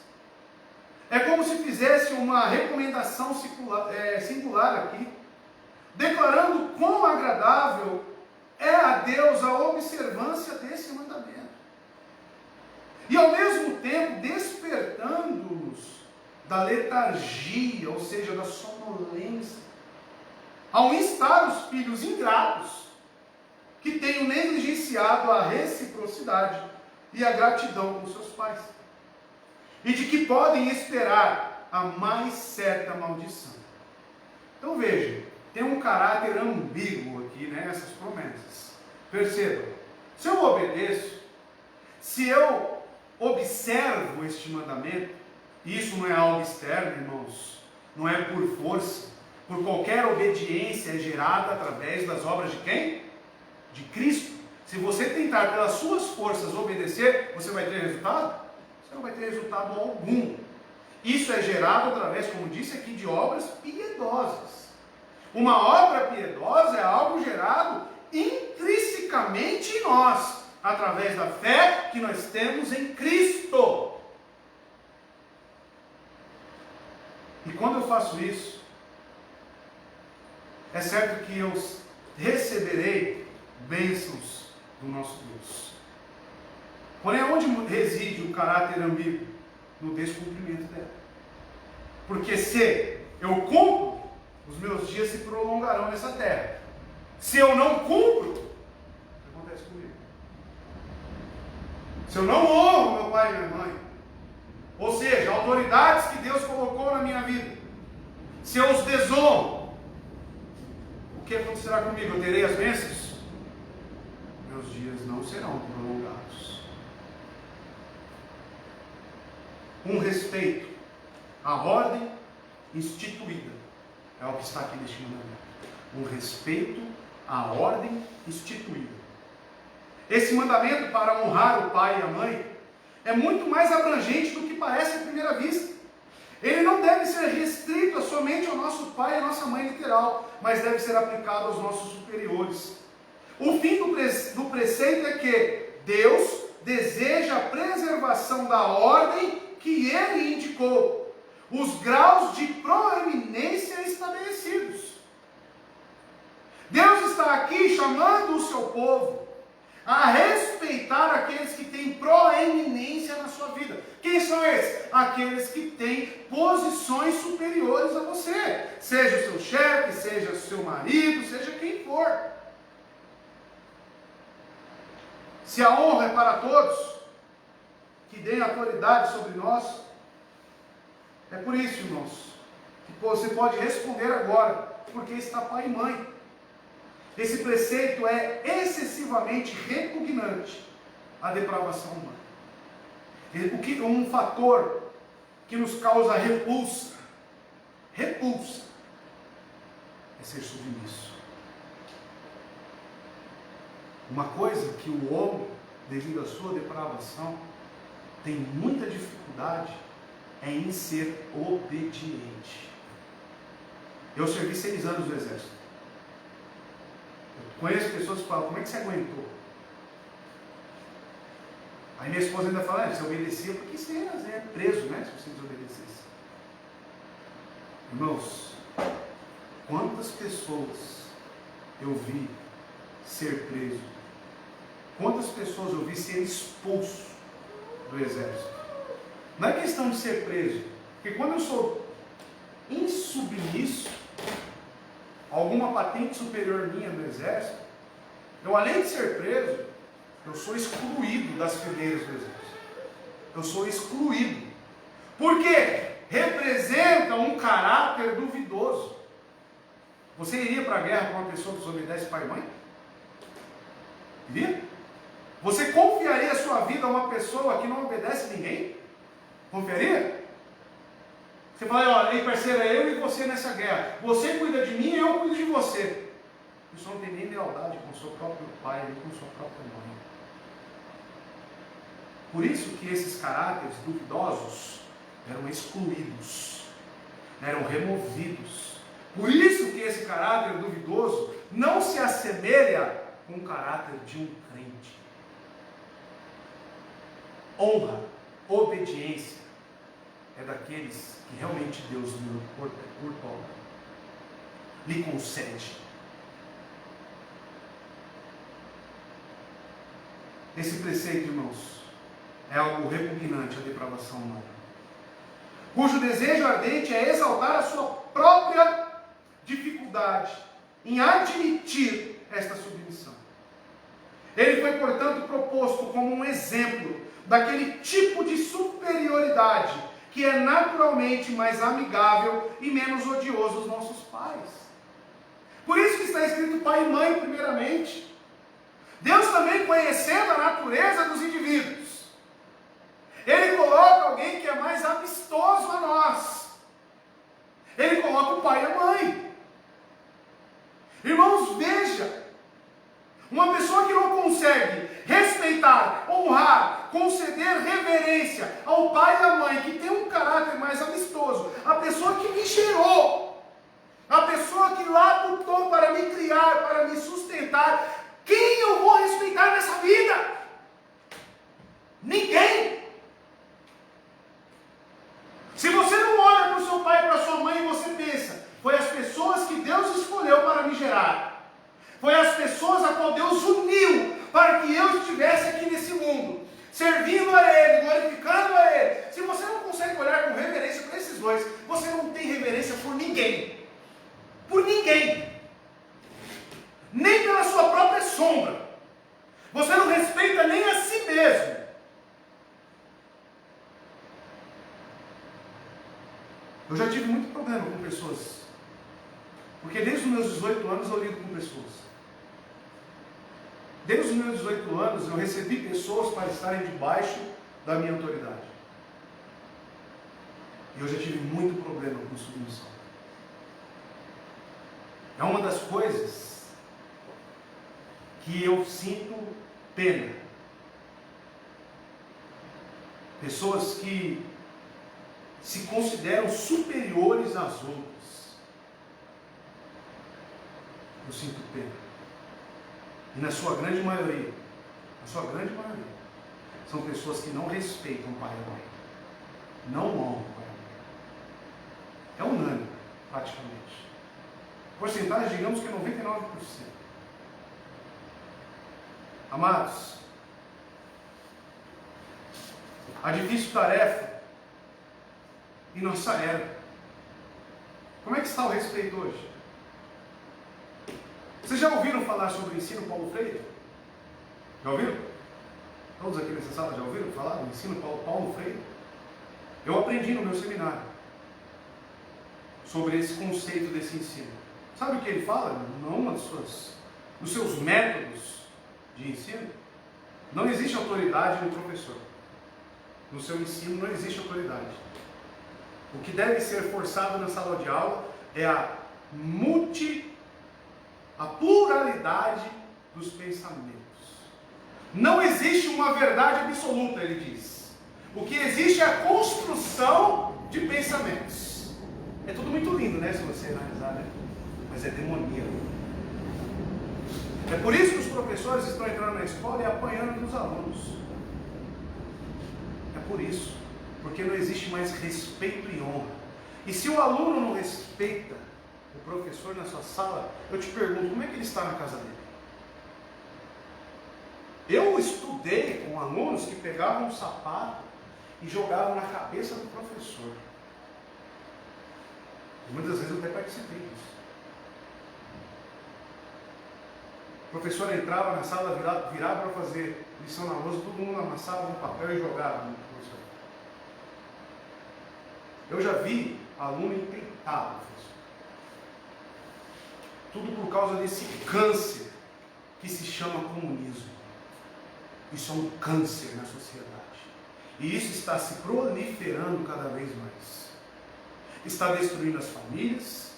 É como se fizesse uma recomendação singular aqui, declarando quão agradável é a Deus a observância desse mandamento. E ao mesmo tempo despertando-nos da letargia, ou seja, da sonolência, ao instar os filhos ingratos que tenham negligenciado a reciprocidade e a gratidão com seus pais, e de que podem esperar a mais certa maldição. Então veja, tem um caráter ambíguo aqui, né, nessas promessas. Perceba, se eu obedeço, se eu observo este mandamento, isso não é algo externo, irmãos, não é por força, por qualquer obediência é gerada através das obras de quem? De Cristo. Se você tentar pelas suas forças obedecer, você vai ter resultado? Você não vai ter resultado algum. Isso é gerado através, como disse aqui, de obras piedosas. Uma obra piedosa é algo gerado intrinsecamente em nós, através da fé que nós temos em Cristo. E quando eu faço isso, é certo que eu receberei bênçãos do nosso Deus. Porém, onde reside o caráter ambíguo? No descumprimento dela. Porque se eu cumpro, os meus dias se prolongarão nessa terra. Se eu não cumpro, o que acontece comigo? Se eu não honro meu pai e minha mãe, ou seja, autoridades que Deus colocou na minha vida, se eu os desonro, o que acontecerá comigo? Eu terei as bênçãos? Meus dias não serão prolongados. Um respeito à ordem instituída é o que está aqui neste mandamento. Um respeito à ordem instituída. Esse mandamento para honrar o pai e a mãe é muito mais abrangente do que parece à primeira vista. Ele não deve ser restrito somente ao nosso pai e à nossa mãe literal, mas deve ser aplicado aos nossos superiores. O fim do preceito é que Deus deseja a preservação da ordem que Ele indicou, os graus de proeminência estabelecidos. Deus está aqui chamando o seu povo a respeitar aqueles que têm proeminência na sua vida. Quem são esses? Aqueles que têm posições superiores a você. Seja o seu chefe, seja o seu marido, seja quem for. Se a honra é para todos, que deem autoridade sobre nós, é por isso, irmãos, que você pode responder agora, porque está pai e mãe. Esse preceito é excessivamente repugnante à depravação humana. Um fator que nos causa repulsa, é ser submisso. Uma coisa que o homem, devido à sua depravação, tem muita dificuldade é em ser obediente. Eu servi 6 anos no exército. Eu conheço pessoas que falam, como é que você aguentou? Aí minha esposa ainda fala, você obedecia porque você é preso, né? Se você desobedecesse. Irmãos, quantas pessoas eu vi ser preso? Quantas pessoas eu vi ser expulso do exército? Não é questão de ser preso, porque quando eu sou insubmisso a alguma patente superior minha no exército, eu, além de ser preso, eu sou excluído das fileiras do exército. Eu sou excluído. Por quê? Representa um caráter duvidoso. Você iria para a guerra com uma pessoa que desobedece pai e mãe? Iria? Você confiaria a sua vida a uma pessoa que não obedece ninguém? Confiaria? Você fala, olha, parceiro, é eu e você nessa guerra. Você cuida de mim e eu cuido de você. Isso não tem nem lealdade com o seu próprio pai, nem com a sua própria mãe. Por isso que esses caráteres duvidosos eram excluídos, eram removidos. Por isso que esse caráter duvidoso não se assemelha com o caráter de um crente. Honra, obediência, é daqueles que realmente Deus lhe concede. Esse preceito, irmãos, é algo repugnante à depravação humana, cujo desejo ardente é exaltar a sua própria dificuldade em admitir esta submissão. Ele foi, portanto, proposto como um exemplo daquele tipo de superioridade que é naturalmente mais amigável e menos odioso aos nossos pais. Por isso que está escrito pai e mãe primeiramente. Deus também, conhecendo a natureza dos indivíduos, ter reverência ao pai e à mãe, que tem um caráter mais amistoso, a pessoa que me gerou, a pessoa que lá lutou para me criar, para me sustentar, quem eu vou respeitar nessa vida? Ninguém. Se você não olha para o seu pai e para a sua mãe e você pensa, foi as pessoas que Deus escolheu para me gerar, foi as pessoas a qual Deus uniu para que eu estivesse aqui nesse mundo, servindo a Ele, glorificando a Ele. Se você não consegue olhar com reverência para esses dois, você não tem reverência por ninguém. Por ninguém. Nem pela sua própria sombra. Você não respeita nem a si mesmo. Eu já tive muito problema com pessoas. Porque desde os meus 18 anos eu lido com pessoas. Desde os meus 18 anos eu recebi pessoas para estarem debaixo da minha autoridade. E eu já tive muito problema com submissão. É uma das coisas que eu sinto pena. Pessoas que se consideram superiores às outras. Eu sinto pena. E na sua grande maioria, são pessoas que não respeitam o pai e a mãe. Não honram o pai e a mãe. É unânime, praticamente. Porcentagem, digamos que é 99%. Amados, a difícil tarefa em nossa era. Como é que está o respeito hoje? Vocês já ouviram falar sobre o ensino Paulo Freire? Já ouviram? Todos aqui nessa sala já ouviram falar do ensino Paulo Freire? Eu aprendi no meu seminário sobre esse conceito desse ensino. Sabe o que ele fala? Numa dos seus métodos de ensino, não existe autoridade no professor. No seu ensino não existe autoridade. O que deve ser forçado na sala de aula é a pluralidade dos pensamentos. Não existe uma verdade absoluta, ele diz. O que existe é a construção de pensamentos. É tudo muito lindo, né? Se você analisar, né? Mas é demoníaco. É por isso que os professores estão entrando na escola e apanhando dos alunos. É por isso. Porque não existe mais respeito e honra. E se o aluno não respeita o professor na sua sala, eu te pergunto, como é que ele está na casa dele? Eu estudei com alunos que pegavam um sapato e jogavam na cabeça do professor. E muitas vezes eu até participei disso. O professor entrava na sala, virava para fazer lição na lousa, todo mundo amassava um papel e jogava no professor. Eu já vi aluno encrentado, professor. Tudo por causa desse câncer que se chama comunismo. Isso é um câncer na sociedade. E isso está se proliferando cada vez mais. Está destruindo as famílias,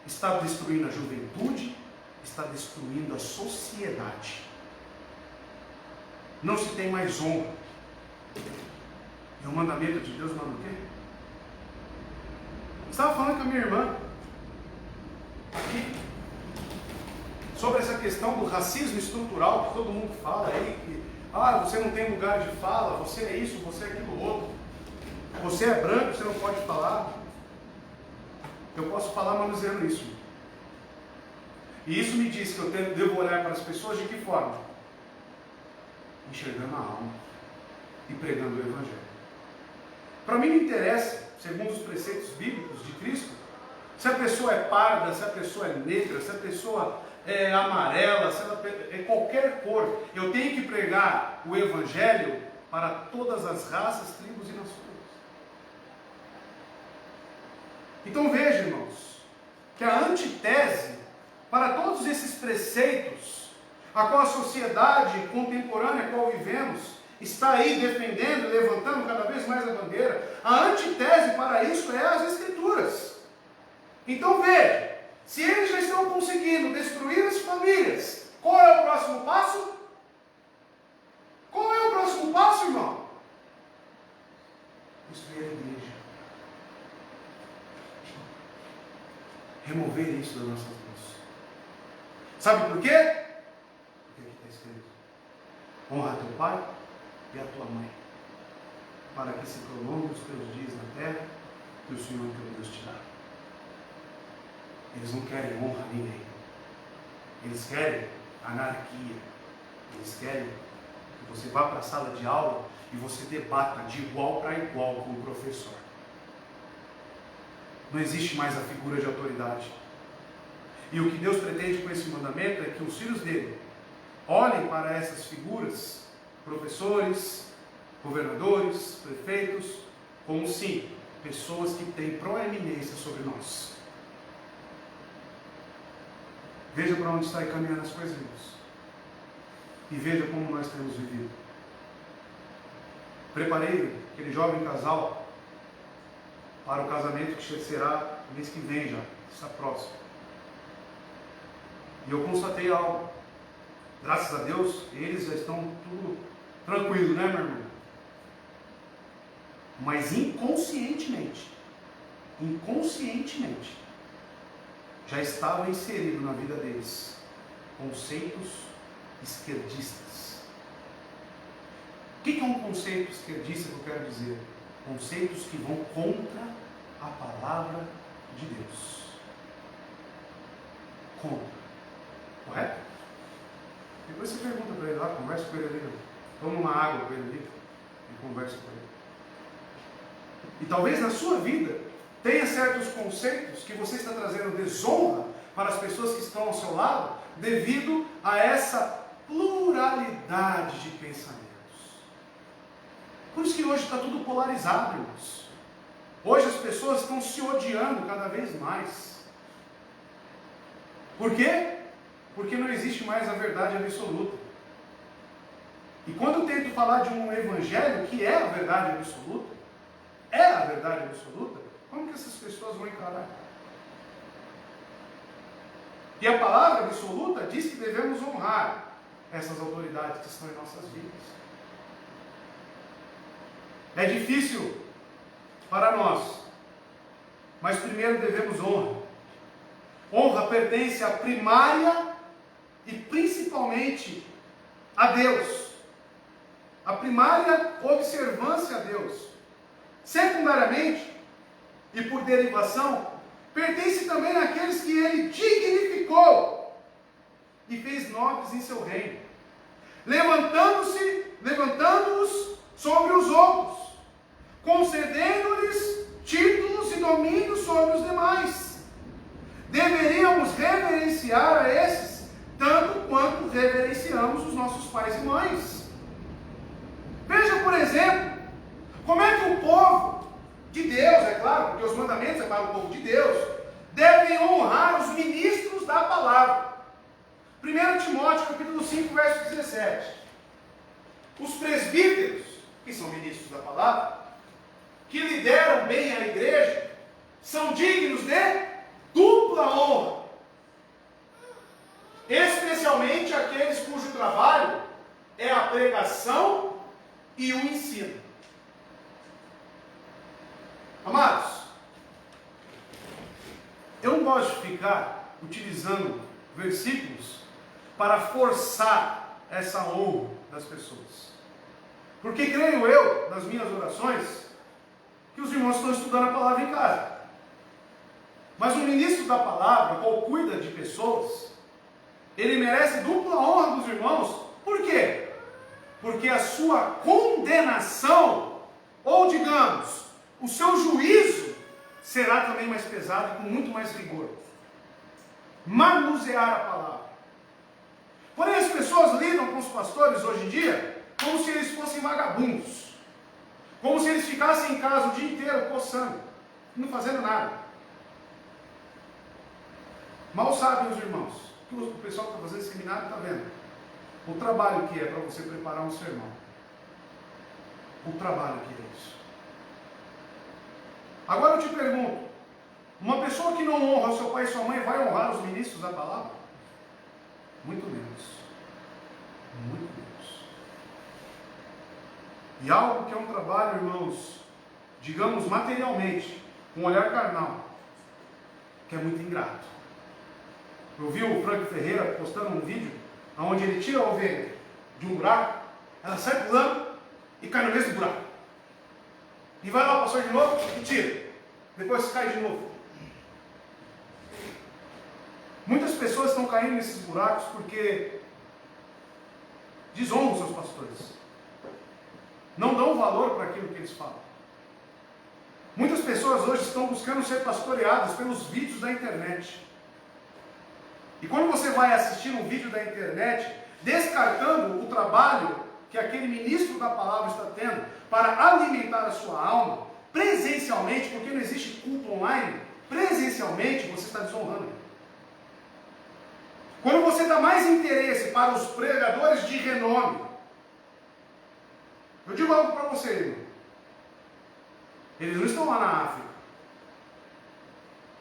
está destruindo a juventude, está destruindo a sociedade. Não se tem mais honra. E o mandamento de Deus manda o quê? Estava falando com a minha irmã aqui sobre essa questão do racismo estrutural que todo mundo fala aí, que você não tem lugar de fala, você é isso, você é aquilo outro, você é branco, você não pode falar. Eu posso falar manuseando isso. E isso me diz que eu devo olhar para as pessoas de que forma? Enxergando a alma e pregando o Evangelho. Para mim não interessa, segundo os preceitos bíblicos de Cristo, se a pessoa é parda, se a pessoa é negra, se a pessoa é amarela, se ela é qualquer cor. Eu tenho que pregar o Evangelho para todas as raças, tribos e nações. Então veja, irmãos, que a antitese para todos esses preceitos, a qual a sociedade contemporânea a qual vivemos está aí defendendo, levantando cada vez mais a bandeira, a antitese para isso é as Escrituras. Então veja, se eles já estão conseguindo destruir as famílias, qual é o próximo passo? Qual é o próximo passo, irmão? destruir a igreja. Remover isso das nossas mãos. Sabe por quê? Porque aqui está escrito: honra teu pai e a tua mãe, para que se prolongue os teus dias na terra que o Senhor teu Deus te dá. Eles não querem honra a ninguém. Eles querem anarquia. Eles querem que você vá para a sala de aula e você debata de igual para igual com o professor. Não existe mais a figura de autoridade. E o que Deus pretende com esse mandamento é que os filhos dele olhem para essas figuras, professores, governadores, prefeitos, como sim, pessoas que têm proeminência sobre nós. Veja para onde está encaminhando as coisas, irmãos. E veja como nós temos vivido. Preparei aquele jovem casal para o casamento que será mês que vem já, está próximo. E eu constatei algo. Graças a Deus, eles já estão tudo tranquilo, né, meu irmão? Mas inconscientemente, já estava inserido na vida deles conceitos esquerdistas. O que é um conceito esquerdista que eu quero dizer? Conceitos que vão contra a palavra de Deus. Contra. Correto? Depois você pergunta para ele lá, conversa com ele ali, toma uma água com ele ali e conversa com ele. E talvez na sua vida tenha certos conceitos que você está trazendo desonra para as pessoas que estão ao seu lado devido a essa pluralidade de pensamentos. Por isso que hoje está tudo polarizado, irmãos. Hoje as pessoas estão se odiando cada vez mais. Por quê? Porque não existe mais a verdade absoluta. E quando eu tento falar de um evangelho que é a verdade absoluta, como que essas pessoas vão encarar? E a palavra absoluta diz que devemos honrar essas autoridades que estão em nossas vidas. É difícil para nós, mas primeiro devemos honra. Honra pertence à primária e principalmente a Deus. A primária observância a Deus. Secundariamente, e por derivação, pertence também àqueles que ele dignificou e fez nobres em seu reino, levantando-os sobre os outros, concedendo-lhes títulos e domínios sobre os demais. Deveríamos reverenciar a esses, tanto quanto reverenciamos os nossos pais e mães. Veja, por exemplo, como é que o povo de Deus, é claro, porque os mandamentos é para o povo de Deus, devem honrar os ministros da palavra. 1 Timóteo capítulo 5, verso 17. Os presbíteros, que são ministros da palavra, que lideram bem a igreja, são dignos de dupla honra, especialmente aqueles cujo trabalho é a pregação e o ensino. Amados, eu não gosto de ficar utilizando versículos para forçar essa honra das pessoas, porque creio eu, nas minhas orações, que os irmãos estão estudando a palavra em casa. Mas o ministro da palavra, qual cuida de pessoas, ele merece dupla honra dos irmãos. Por quê? Porque a sua condenação, ou digamos, o seu juízo, será também mais pesado e com muito mais rigor. Manusear a palavra. Porém, as pessoas lidam com os pastores hoje em dia como se eles fossem vagabundos, como se eles ficassem em casa o dia inteiro coçando, não fazendo nada. Mal sabem os irmãos, que o pessoal que está fazendo seminário está vendo o trabalho que é para você preparar um sermão. O trabalho que é isso. Agora eu te pergunto, uma pessoa que não honra seu pai e sua mãe vai honrar os ministros da palavra? Muito menos. Muito menos. E algo que é um trabalho, irmãos, digamos materialmente, com um olhar carnal, que é muito ingrato. Eu vi o Frank Ferreira postando um vídeo onde ele tira a ovelha de um buraco, ela sai pulando e cai no mesmo buraco. E vai lá o pastor de novo e tira. Depois cai de novo. Muitas pessoas estão caindo nesses buracos porque desonram seus pastores. Não dão valor para aquilo que eles falam. Muitas pessoas hoje estão buscando ser pastoreadas pelos vídeos da internet. E quando você vai assistir um vídeo da internet, descartando o trabalho que aquele ministro da palavra está tendo para alimentar a sua alma, presencialmente, porque não existe culto online, presencialmente você está desonrando. Quando você dá mais interesse para os pregadores de renome, eu digo algo para você, irmão. Eles não estão lá na África.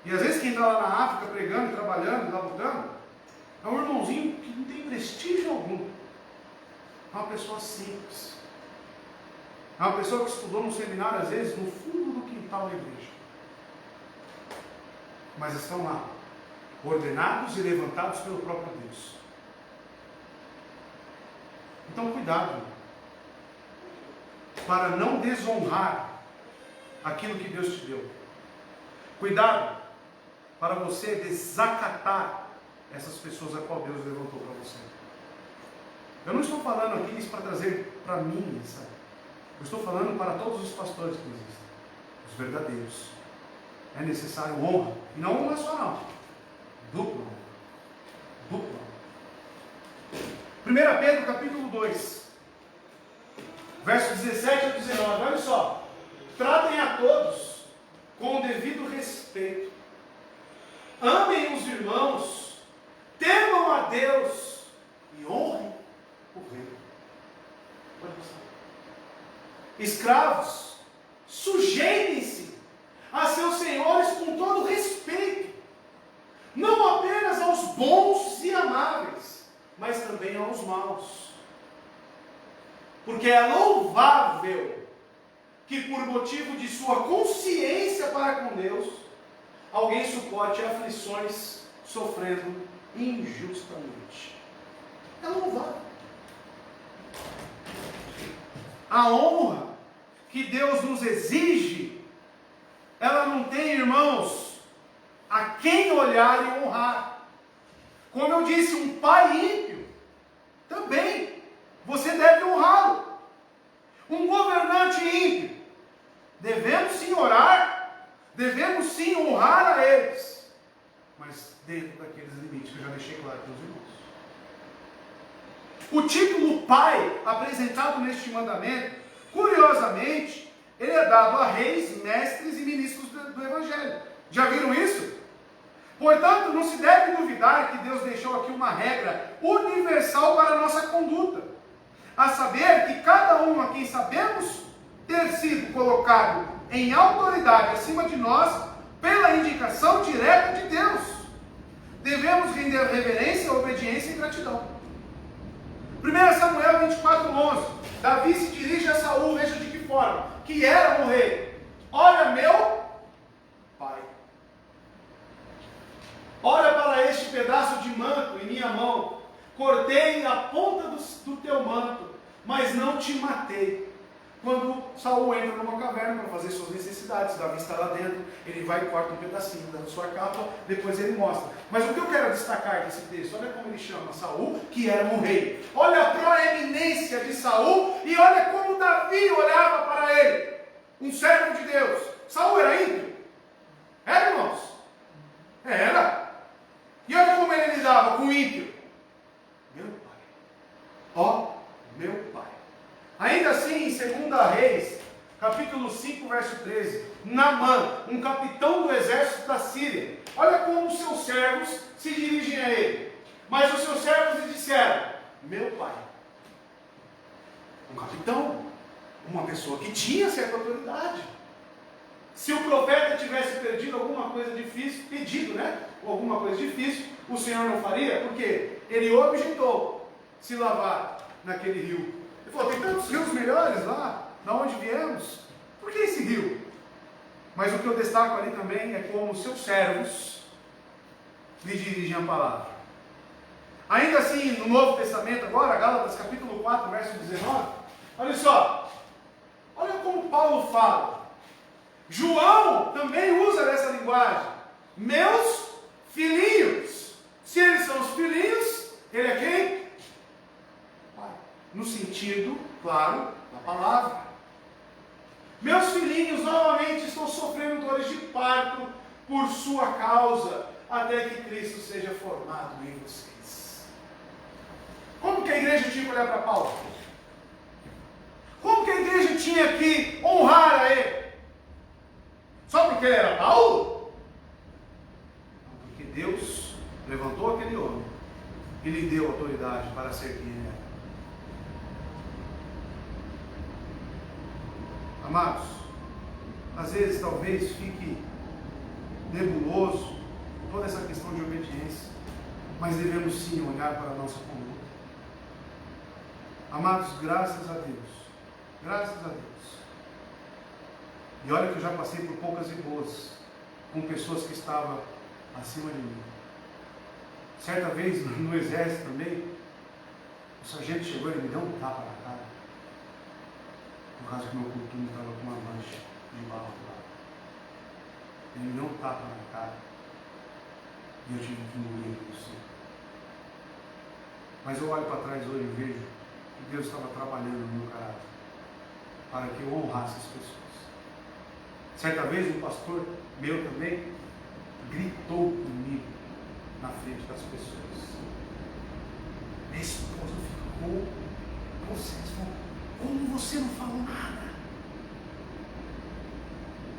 E às vezes quem está lá na África pregando, trabalhando, labutando, é um irmãozinho que não tem prestígio algum. É uma pessoa simples. É uma pessoa que estudou num seminário, às vezes, no fundo do quintal da igreja. Mas estão lá, ordenados e levantados pelo próprio Deus. Então, cuidado, para não desonrar aquilo que Deus te deu. Cuidado para você desacatar essas pessoas a qual Deus levantou para você. Eu não estou falando aqui isso para trazer para mim, sabe? Eu estou falando para todos os pastores que existem, os verdadeiros. É necessário honra, e não honra só não, dupla honra. Dupla honra. 1 Pedro capítulo 2, versos 17 a 19, olha só. Tratem a todos com o devido respeito. Amem os irmãos, temam a Deus e honrem o rei. Olha só. Escravos, sujeitem-se a seus senhores com todo respeito, não apenas aos bons e amáveis, mas também aos maus. Porque é louvável que por motivo de sua consciência para com Deus, alguém suporte aflições sofrendo injustamente. É louvável. A honra que Deus nos exige, ela não tem, irmãos, a quem olhar e honrar. Como eu disse, um pai ímpio, também, você deve honrá-lo. Um governante ímpio, devemos sim orar, devemos sim honrar a eles, mas dentro daqueles limites que eu já deixei claro para os irmãos. O título pai, apresentado neste mandamento, curiosamente, ele é dado a reis, mestres e ministros do Evangelho. Já viram isso? Portanto, não se deve duvidar que Deus deixou aqui uma regra universal para a nossa conduta, a saber que cada um a quem sabemos ter sido colocado em autoridade acima de nós, pela indicação direta de Deus, devemos render reverência, obediência e gratidão. 1 Samuel 24:11, Davi se dirige a Saul, veja de que forma, que era o rei. Olha, meu pai, olha para este pedaço de manto em minha mão, cortei a ponta do teu manto, mas não te matei. Quando Saul entra numa caverna para fazer suas necessidades, Davi está lá dentro, ele vai e corta um pedacinho da sua capa, depois ele mostra. Mas o que eu quero destacar desse texto, olha como ele chama Saul, que era um rei. Olha a proeminência de Saul e olha como Davi olhava para ele, um servo de Deus. Saul era ímpio? Era, irmãos? Era. E olha como ele lidava com o ímpio. Meu pai. Ó, meu pai. Ainda assim, em 2 Reis, capítulo 5, verso 13, Naamã, um capitão do exército da Síria, olha como os seus servos se dirigem a ele. Mas os seus servos lhe disseram: meu pai. Um capitão, uma pessoa que tinha certa autoridade. Se o profeta tivesse pedido alguma coisa difícil, ou alguma coisa difícil, o Senhor não faria, porque ele objetou se lavar naquele rio. Ele falou: tem tantos rios melhores lá, da onde viemos. Por que esse rio? Mas o que eu destaco ali também é como seus servos lhe dirigem a palavra. Ainda assim, no Novo Testamento agora, Gálatas capítulo 4, verso 19, olha só, olha como Paulo fala. João também usa dessa linguagem. Meus filhinhos. Se eles são os filhinhos, ele é quem? Pai. No sentido, claro, da palavra. Meus filhinhos, novamente estou sofrendo dores de parto por sua causa, até que Cristo seja formado em vocês. Como que a igreja tinha que olhar para Paulo? Como que a igreja tinha que honrar a ele? Só porque ele era Paulo? Não, porque Deus levantou aquele homem e lhe deu autoridade para ser quem ele era. Amados, às vezes talvez fique nebuloso toda essa questão de obediência, mas devemos sim olhar para a nossa conduta. Amados, graças a Deus, graças a Deus. E olha que eu já passei por poucas e boas com pessoas que estavam acima de mim. Certa vez no exército também, o sargento chegou e me deu um tapa na cara, por causa que meu coturno estava com uma mancha de bala do lado. Ele me deu um tapa na cara e eu tive que engolir isso. Mas eu olho para trás hoje e vejo que Deus estava trabalhando no meu caráter para que eu honrasse as pessoas. Certa vez um pastor meu também gritou comigo na frente das pessoas. Minha esposa ficou possessa. Como você não falou nada?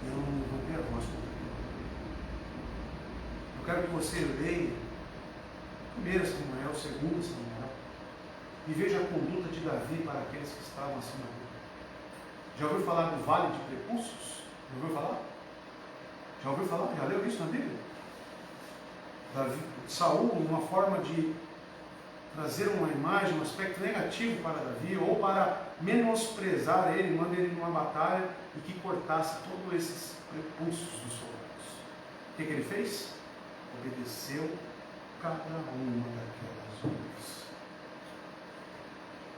Eu não levantei a voz contra ele. Eu quero que você leia 1 Samuel, 2 Samuel e veja a conduta de Davi para aqueles que estavam acima dele. Já ouviu falar do vale de prepúcios? Já ouviu falar? Já ouviu falar? Já leu isso na Bíblia? Saul, uma forma de trazer uma imagem, um aspecto negativo para Davi, ou para menosprezar ele, manda ele numa batalha e que cortasse todos esses prepúcios dos soldados. O que ele fez? Obedeceu cada uma daquelas ordens.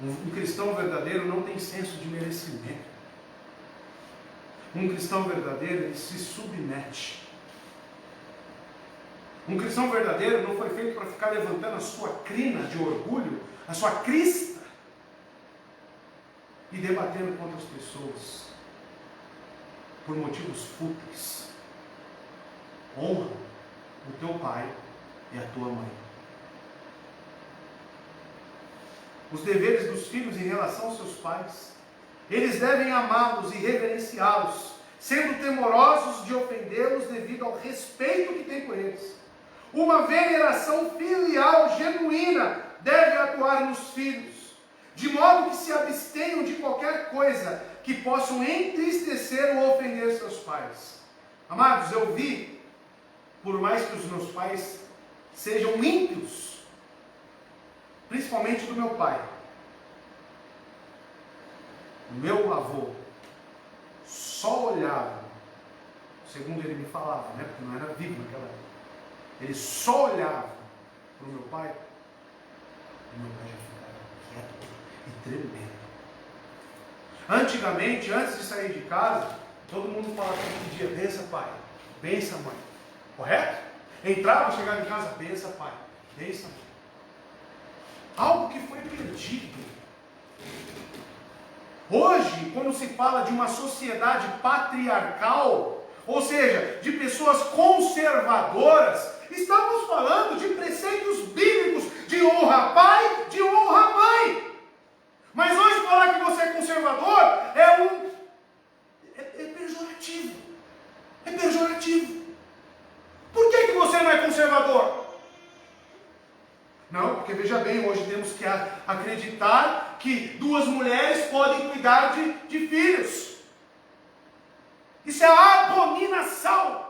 Um cristão verdadeiro não tem senso de merecimento. Um cristão verdadeiro, ele se submete. Um cristão verdadeiro não foi feito para ficar levantando a sua crina de orgulho, a sua crista, e debatendo contra as pessoas por motivos fúteis. Honra o teu pai e a tua mãe. Os deveres dos filhos em relação aos seus pais. Eles devem amá-los e reverenciá-los, sendo temorosos de ofendê-los devido ao respeito que têm por eles. Uma veneração filial genuína deve atuar nos filhos, de modo que se abstenham de qualquer coisa que possam entristecer ou ofender seus pais. Amados, eu vi, por mais que os meus pais sejam ímpios, principalmente do meu pai, o meu avô só olhava, segundo ele me falava, né, porque não era vivo naquela época, ele só olhava para o meu pai, e meu pai já ficava quieto e tremendo. Antigamente, antes de sair de casa, todo mundo falava que pedia: bença pai, bença mãe, correto? Entrava, chegava em casa: bença pai, bença mãe. Algo que foi perdido. Hoje, quando se fala de uma sociedade patriarcal, ou seja, de pessoas conservadoras, estamos falando de preceitos bíblicos de honra pai, de honra mãe. Mas hoje falar que você é conservador é pejorativo. É pejorativo. Por que você não é conservador? Não, porque veja bem, hoje temos que acreditar que 2 mulheres podem cuidar de filhos. Isso é abominação.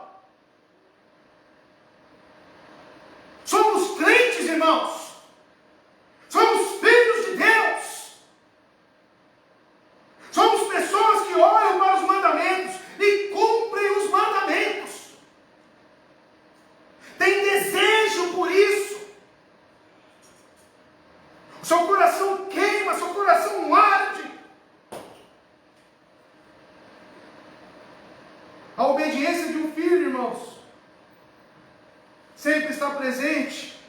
Somos crentes, irmãos. Somos filhos de Deus. Somos pessoas que olham para os mandamentos e cumprem os mandamentos. A obediência de um filho, irmãos, sempre está presente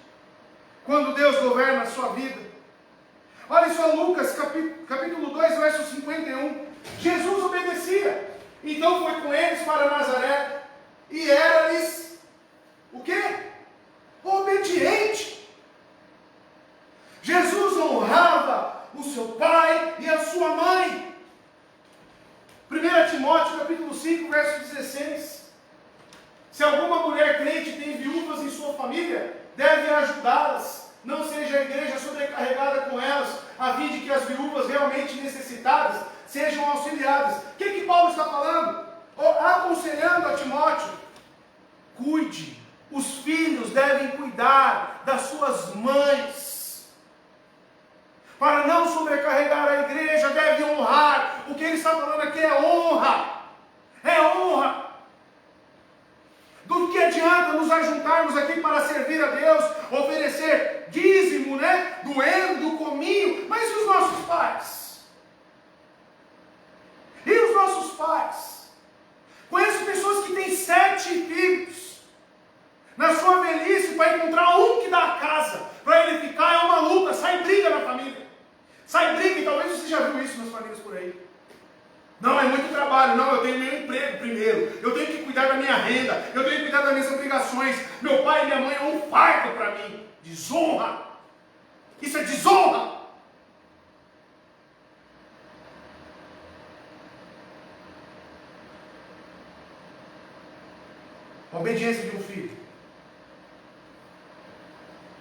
quando Deus governa a sua vida. Olha só Lucas capítulo 2, verso 51. Jesus obedecia. Então foi com eles para Nazaré e era-lhes o quê? Obediente. Jesus honrava o seu pai e a sua mãe. 1 Timóteo capítulo 5, verso 16. Se alguma mulher crente tem viúvas em sua família, deve ajudá-las. Não seja a igreja sobrecarregada com elas, a fim de que as viúvas realmente necessitadas sejam auxiliadas. O que Paulo está falando? Aconselhando a Timóteo: cuide, os filhos devem cuidar das suas mães. Para não sobrecarregar a igreja, deve honrar. O que ele está falando aqui é honra. É honra. Do que adianta nos ajuntarmos aqui para servir a Deus, oferecer dízimo, né? Do cominho, mas e os nossos pais? E os nossos pais? Conheço pessoas que têm 7 filhos. Na sua velhice, para encontrar um que dá a casa, para ele ficar, é uma luta, sai briga na família. Sai briga, e talvez você já viu isso nas famílias por aí. Não, é muito trabalho. Não, eu tenho meu emprego primeiro. Eu tenho que cuidar da minha renda. Eu tenho que cuidar das minhas obrigações. Meu pai e minha mãe é um fardo para mim. Desonra. Isso é desonra. A obediência de um filho.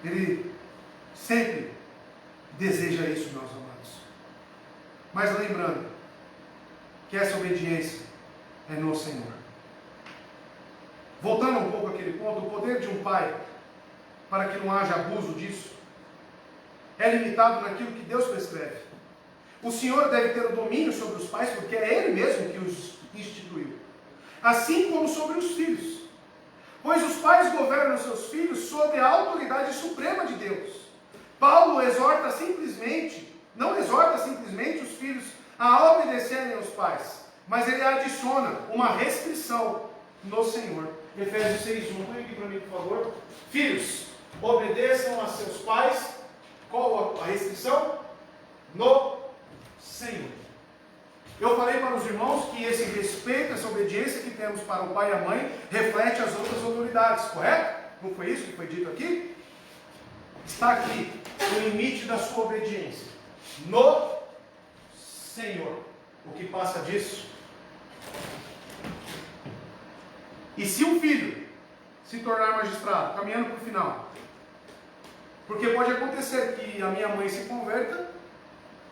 Ele sempre deseja isso, meus amados. Mas lembrando que essa obediência é no Senhor. Voltando um pouco àquele ponto, o poder de um pai, para que não haja abuso disso, é limitado naquilo que Deus prescreve. O Senhor deve ter o domínio sobre os pais, porque é Ele mesmo que os instituiu. Assim como sobre os filhos. Pois os pais governam seus filhos sob a autoridade suprema de Deus. Paulo não exorta simplesmente os filhos a obedecerem aos pais, mas ele adiciona uma restrição no Senhor. Efésios 6:1, põe aqui para mim, por favor. Filhos, obedeçam a seus pais. Qual a restrição? No Senhor. Eu falei para os irmãos que esse respeito, essa obediência que temos para o pai e a mãe, reflete as outras autoridades, correto? Não foi isso que foi dito aqui? Está aqui o limite da sua obediência. No Senhor. O que passa disso? E se um filho se tornar magistrado, caminhando para o final, porque pode acontecer que a minha mãe se converta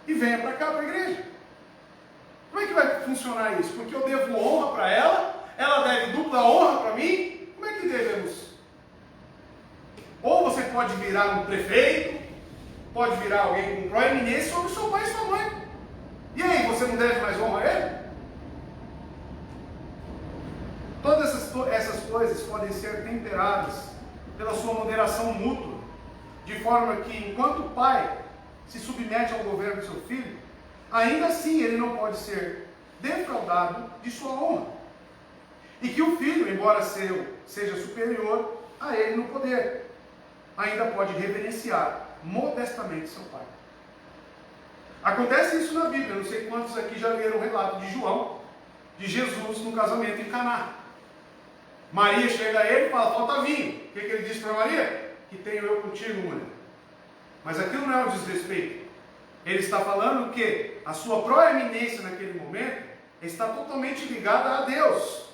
e venha para cá, para a igreja. Como é que vai funcionar isso? Porque eu devo honra para ela deve dupla honra para mim. Como é que devemos? Ou você pode virar um prefeito, pode virar alguém com proeminência sobre seu pai e sua mãe. E aí, você não deve mais honra a ele? Todas essas coisas podem ser temperadas pela sua moderação mútua, de forma que, enquanto o pai se submete ao governo do seu filho, ainda assim ele não pode ser defraudado de sua honra. E que o filho, embora seja superior a ele no poder, ainda pode reverenciar modestamente seu pai. Acontece isso na Bíblia. Não sei quantos aqui já leram o relato de João, de Jesus no casamento em Caná. Maria chega a ele e fala: falta vinho. O que ele diz para Maria? Que tenho eu contigo, mulher. Mas aquilo não é um desrespeito. Ele está falando que a sua proeminência naquele momento está totalmente ligada a Deus.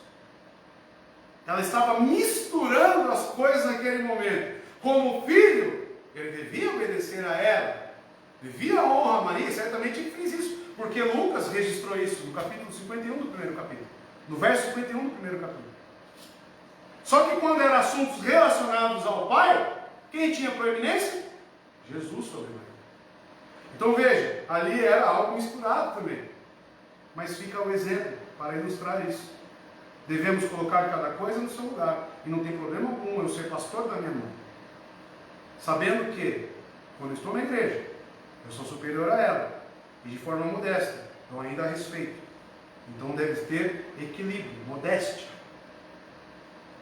Ela estava misturando as coisas naquele momento. Como filho, ele devia obedecer a ela, devia honrar a Maria. Certamente ele fez isso, porque Lucas registrou isso no capítulo 51 do primeiro capítulo, no verso 51 do primeiro capítulo. Só que quando eram assuntos relacionados ao pai, quem tinha proeminência? Jesus sobre Maria. Então veja, ali era algo misturado também. Mas fica o exemplo para ilustrar isso. Devemos colocar cada coisa no seu lugar. E não tem problema algum eu ser pastor da minha mãe. Sabendo que, quando estou na igreja, eu sou superior a ela. E de forma modesta, eu ainda a respeito. Então deve ter equilíbrio, modéstia.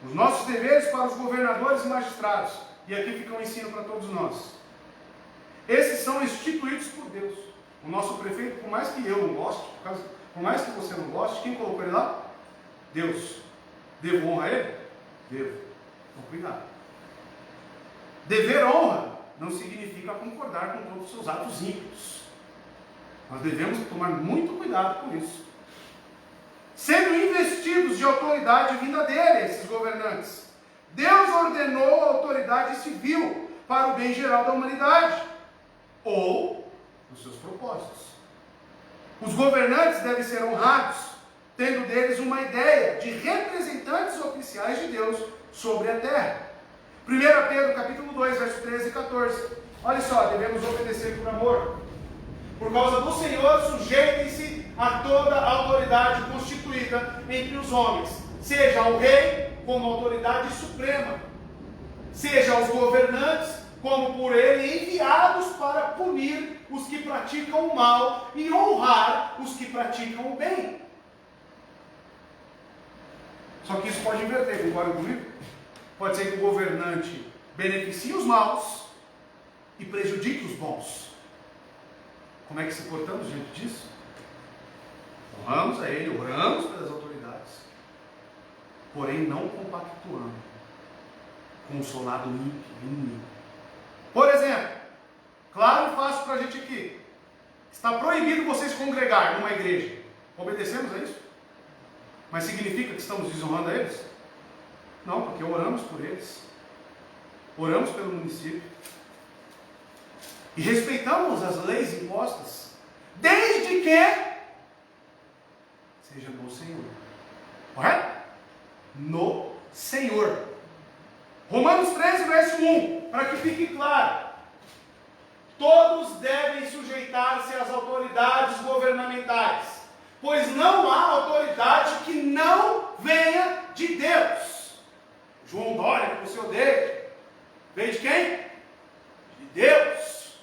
Os nossos deveres para os governadores e magistrados. E aqui fica um ensino para todos nós. Esses são instituídos por Deus. O nosso prefeito, por mais que eu não goste, por mais que você não goste, quem colocou ele lá? Deus. Devo honra a ele? Devo. Então cuidado. Dever honra não significa concordar com todos os seus atos ímpios. Nós devemos tomar muito cuidado com isso. Sendo investidos de autoridade vinda dele, esses governantes, Deus ordenou a autoridade civil para o bem geral da humanidade, ou dos seus propósitos. Os governantes devem ser honrados, tendo deles uma ideia de representantes oficiais de Deus sobre a terra. 1 Pedro capítulo 2, verso 13 e 14. Olha só, devemos obedecer por amor. Por causa do Senhor, sujeitem-se a toda a autoridade constituída entre os homens, seja ao rei como autoridade suprema, seja aos governantes como por ele enviados para punir os que praticam o mal e honrar os que praticam o bem. Só que isso pode inverter, concorda comigo? Pode ser que o governante beneficie os maus e prejudique os bons. Como é que se portamos diante disso? Honramos a ele, oramos pelas autoridades, porém não compactuando com o seu lado ímpio, inimigo. Por exemplo, claro e fácil para a gente aqui, está proibido vocês congregar numa igreja. Obedecemos a isso? Mas significa que estamos desonrando a eles? Não, porque oramos por eles, oramos pelo município e respeitamos as leis impostas, desde que seja no Senhor. Correto? No Senhor. Romanos 13, verso 1, para que fique claro. Todos devem sujeitar-se às autoridades governamentais, pois não há autoridade que não venha de Deus. João Dória, que você odeia, vem de quem? De Deus.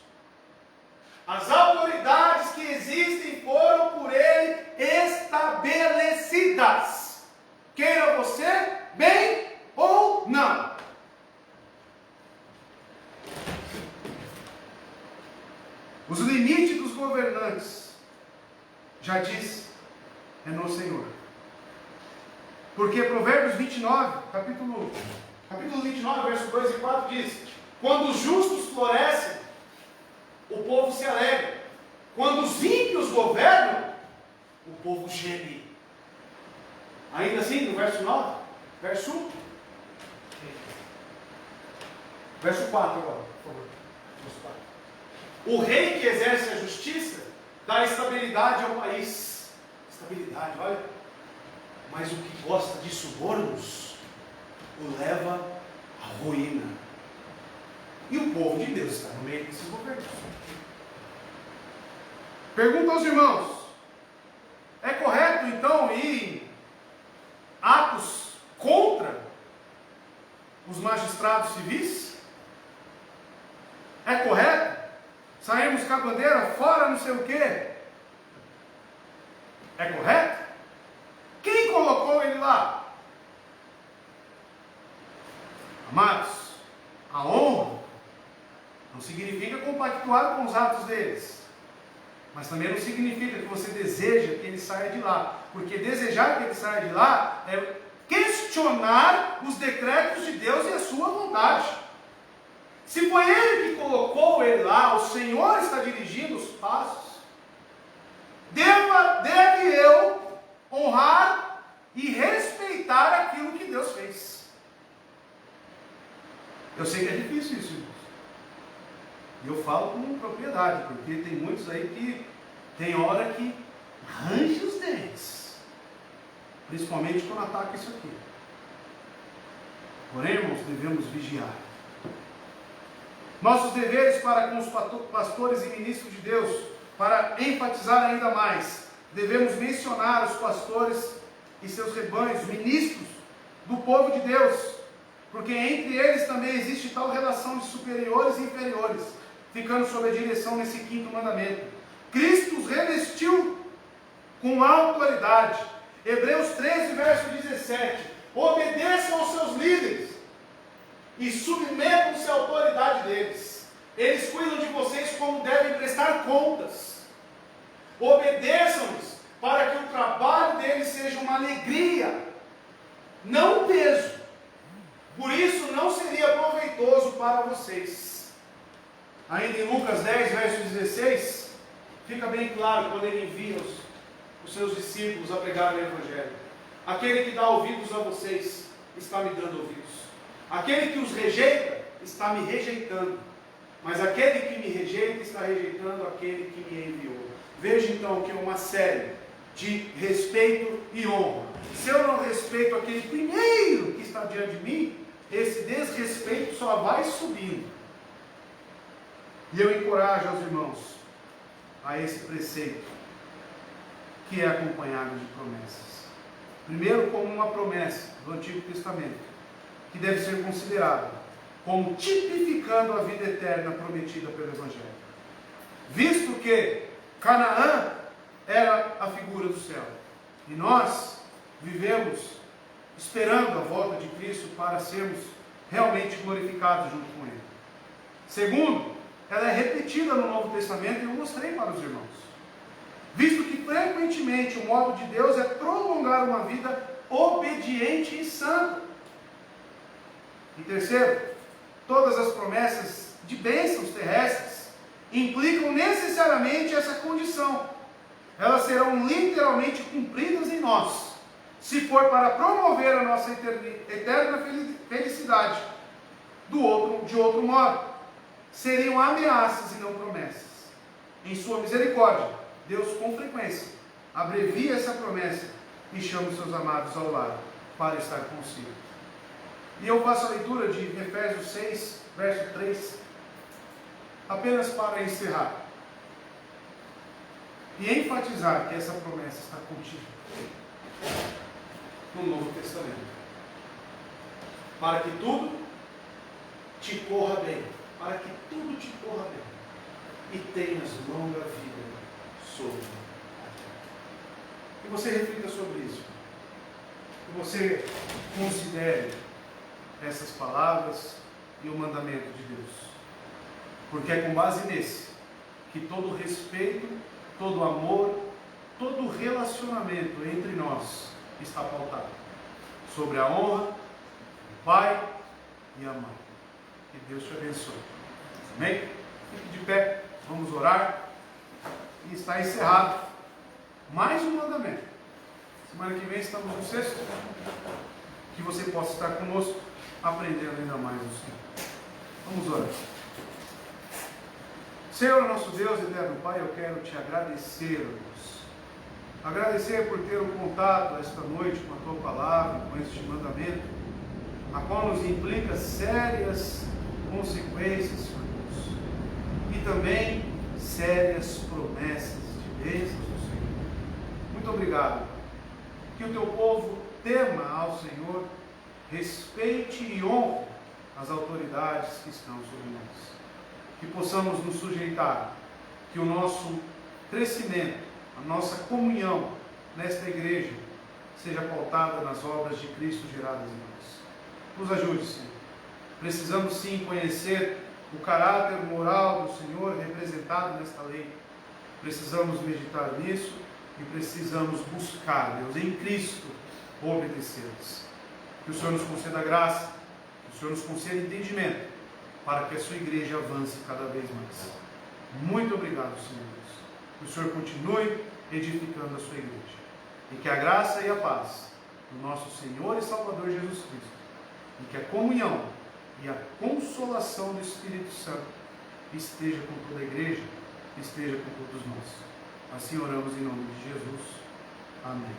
As autoridades que existem foram por ele estabelecidas. Queira você bem ou não. Os limites dos governantes, já diz, é no Senhor. Porque Provérbios 29, capítulo 29, verso 2 e 4 diz: quando os justos florescem, o povo se alegra. Quando os ímpios governam, o povo geme. Ainda assim, no verso 9, verso 1. Verso 4 agora, por favor. Verso 4. O rei que exerce a justiça dá estabilidade ao país. Estabilidade, olha. Mas o que gosta de subornos o leva à ruína. E o povo de Deus está no meio desses governos. Pergunta aos irmãos: é correto então ir atos contra os magistrados civis? É correto sairmos com a bandeira fora não sei o quê? É correto? Quem colocou ele lá? Amados, a honra não significa compactuar com os atos deles, mas também não significa que você deseja que ele saia de lá, porque desejar que ele saia de lá é questionar os decretos de Deus e a sua vontade. Se foi ele que colocou ele lá, o Senhor está dirigindo os passos, deve eu honrar e respeitar aquilo que Deus fez. Eu sei que é difícil isso, irmãos. E eu falo com propriedade, porque tem muitos aí que tem hora que arranja os dentes, principalmente quando ataca isso aqui. Porém, irmãos, devemos vigiar. Nossos deveres para com os pastores e ministros de Deus, para enfatizar ainda mais, devemos mencionar os pastores e seus rebanhos, ministros do povo de Deus, porque entre eles também existe tal relação de superiores e inferiores, ficando sob a direção nesse quinto mandamento. Cristo os revestiu com autoridade. Hebreus 13, verso 17. Obedeçam aos seus líderes e submetam-se à autoridade deles. Eles cuidam de vocês como devem prestar contas. Obedeçam-lhes para que o trabalho deles seja uma alegria, não um peso. Por isso não seria proveitoso para vocês. Ainda em Lucas 10, verso 16, fica bem claro quando ele envia os seus discípulos a pregar o Evangelho. Aquele que dá ouvidos a vocês está me dando ouvidos. Aquele que os rejeita está me rejeitando. Mas aquele que me rejeita está rejeitando aquele que me enviou. Veja então que é uma série de respeito e honra. Se eu não respeito aquele primeiro que está diante de mim, esse desrespeito só vai subindo. E eu encorajo aos irmãos a esse preceito, que é acompanhado de promessas. Primeiro, como uma promessa do Antigo Testamento, que deve ser considerada como tipificando a vida eterna prometida pelo Evangelho. Visto que Canaã era a figura do céu, e nós vivemos esperando a volta de Cristo para sermos realmente glorificados junto com Ele. Segundo, ela é repetida no Novo Testamento e eu mostrei para os irmãos. Visto que frequentemente o modo de Deus é prolongar uma vida obediente e santa. E terceiro, todas as promessas de bênçãos terrestres implicam necessariamente essa condição. Elas serão literalmente cumpridas em nós, se for para promover a nossa eterna felicidade. De outro modo, seriam ameaças e não promessas. Em sua misericórdia, Deus com frequência abrevia essa promessa e chama os seus amados ao lado para estar consigo. E eu faço a leitura de Efésios 6, verso 3, apenas para encerrar e enfatizar que essa promessa está contida no Novo Testamento, para que tudo te corra bem, para que tudo te corra bem e tenhas longa vida sobre a terra. Que você reflita sobre isso, que você considere essas palavras e o mandamento de Deus, porque é com base nesse que todo respeito, todo amor, todo relacionamento entre nós está pautado sobre a honra do Pai e a Mãe. Que Deus te abençoe. Amém? Fique de pé, vamos orar. E está encerrado mais um mandamento. Semana que vem estamos no 6º. Que você possa estar conosco, aprendendo ainda mais o Senhor. Vamos orar. Senhor, nosso Deus, eterno Pai, eu quero te agradecer, Deus. Agradecer por ter um contato esta noite com a Tua Palavra, com este mandamento, a qual nos implica sérias consequências, Senhor Deus. E também sérias promessas de bênçãos do Senhor. Muito obrigado. Que o Teu povo tema ao Senhor, respeite e honre as autoridades que estão sobre nós. Que possamos nos sujeitar, que o nosso crescimento, a nossa comunhão nesta igreja seja pautada nas obras de Cristo geradas em nós. Nos ajude, Senhor. Precisamos sim conhecer o caráter moral do Senhor representado nesta lei. Precisamos meditar nisso e precisamos buscar, Deus, em Cristo, obedecê-los. Que o Senhor nos conceda graça, que o Senhor nos conceda entendimento, para que a sua igreja avance cada vez mais. Muito obrigado, Senhor Deus. Que o Senhor continue edificando a sua igreja. E que a graça e a paz do nosso Senhor e Salvador Jesus Cristo, e que a comunhão e a consolação do Espírito Santo esteja com toda a igreja, esteja com todos nós. Assim oramos em nome de Jesus. Amém.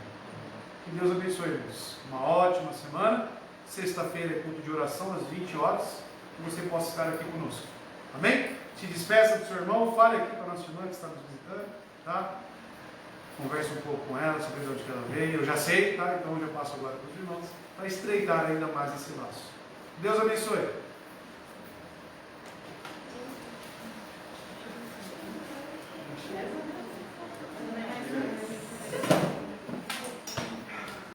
Que Deus abençoe, irmãos. Uma ótima semana. Sexta-feira é culto de oração às 20 horas. Que você possa estar aqui conosco. Amém? Te despeça do seu irmão, fale aqui para a nossa irmã que está nos visitando, tá? Converse um pouco com ela, sobre de onde ela veio. Eu já sei, tá? Então eu já passo agora para os irmãos, para estreitar ainda mais esse laço. Deus abençoe. Yes.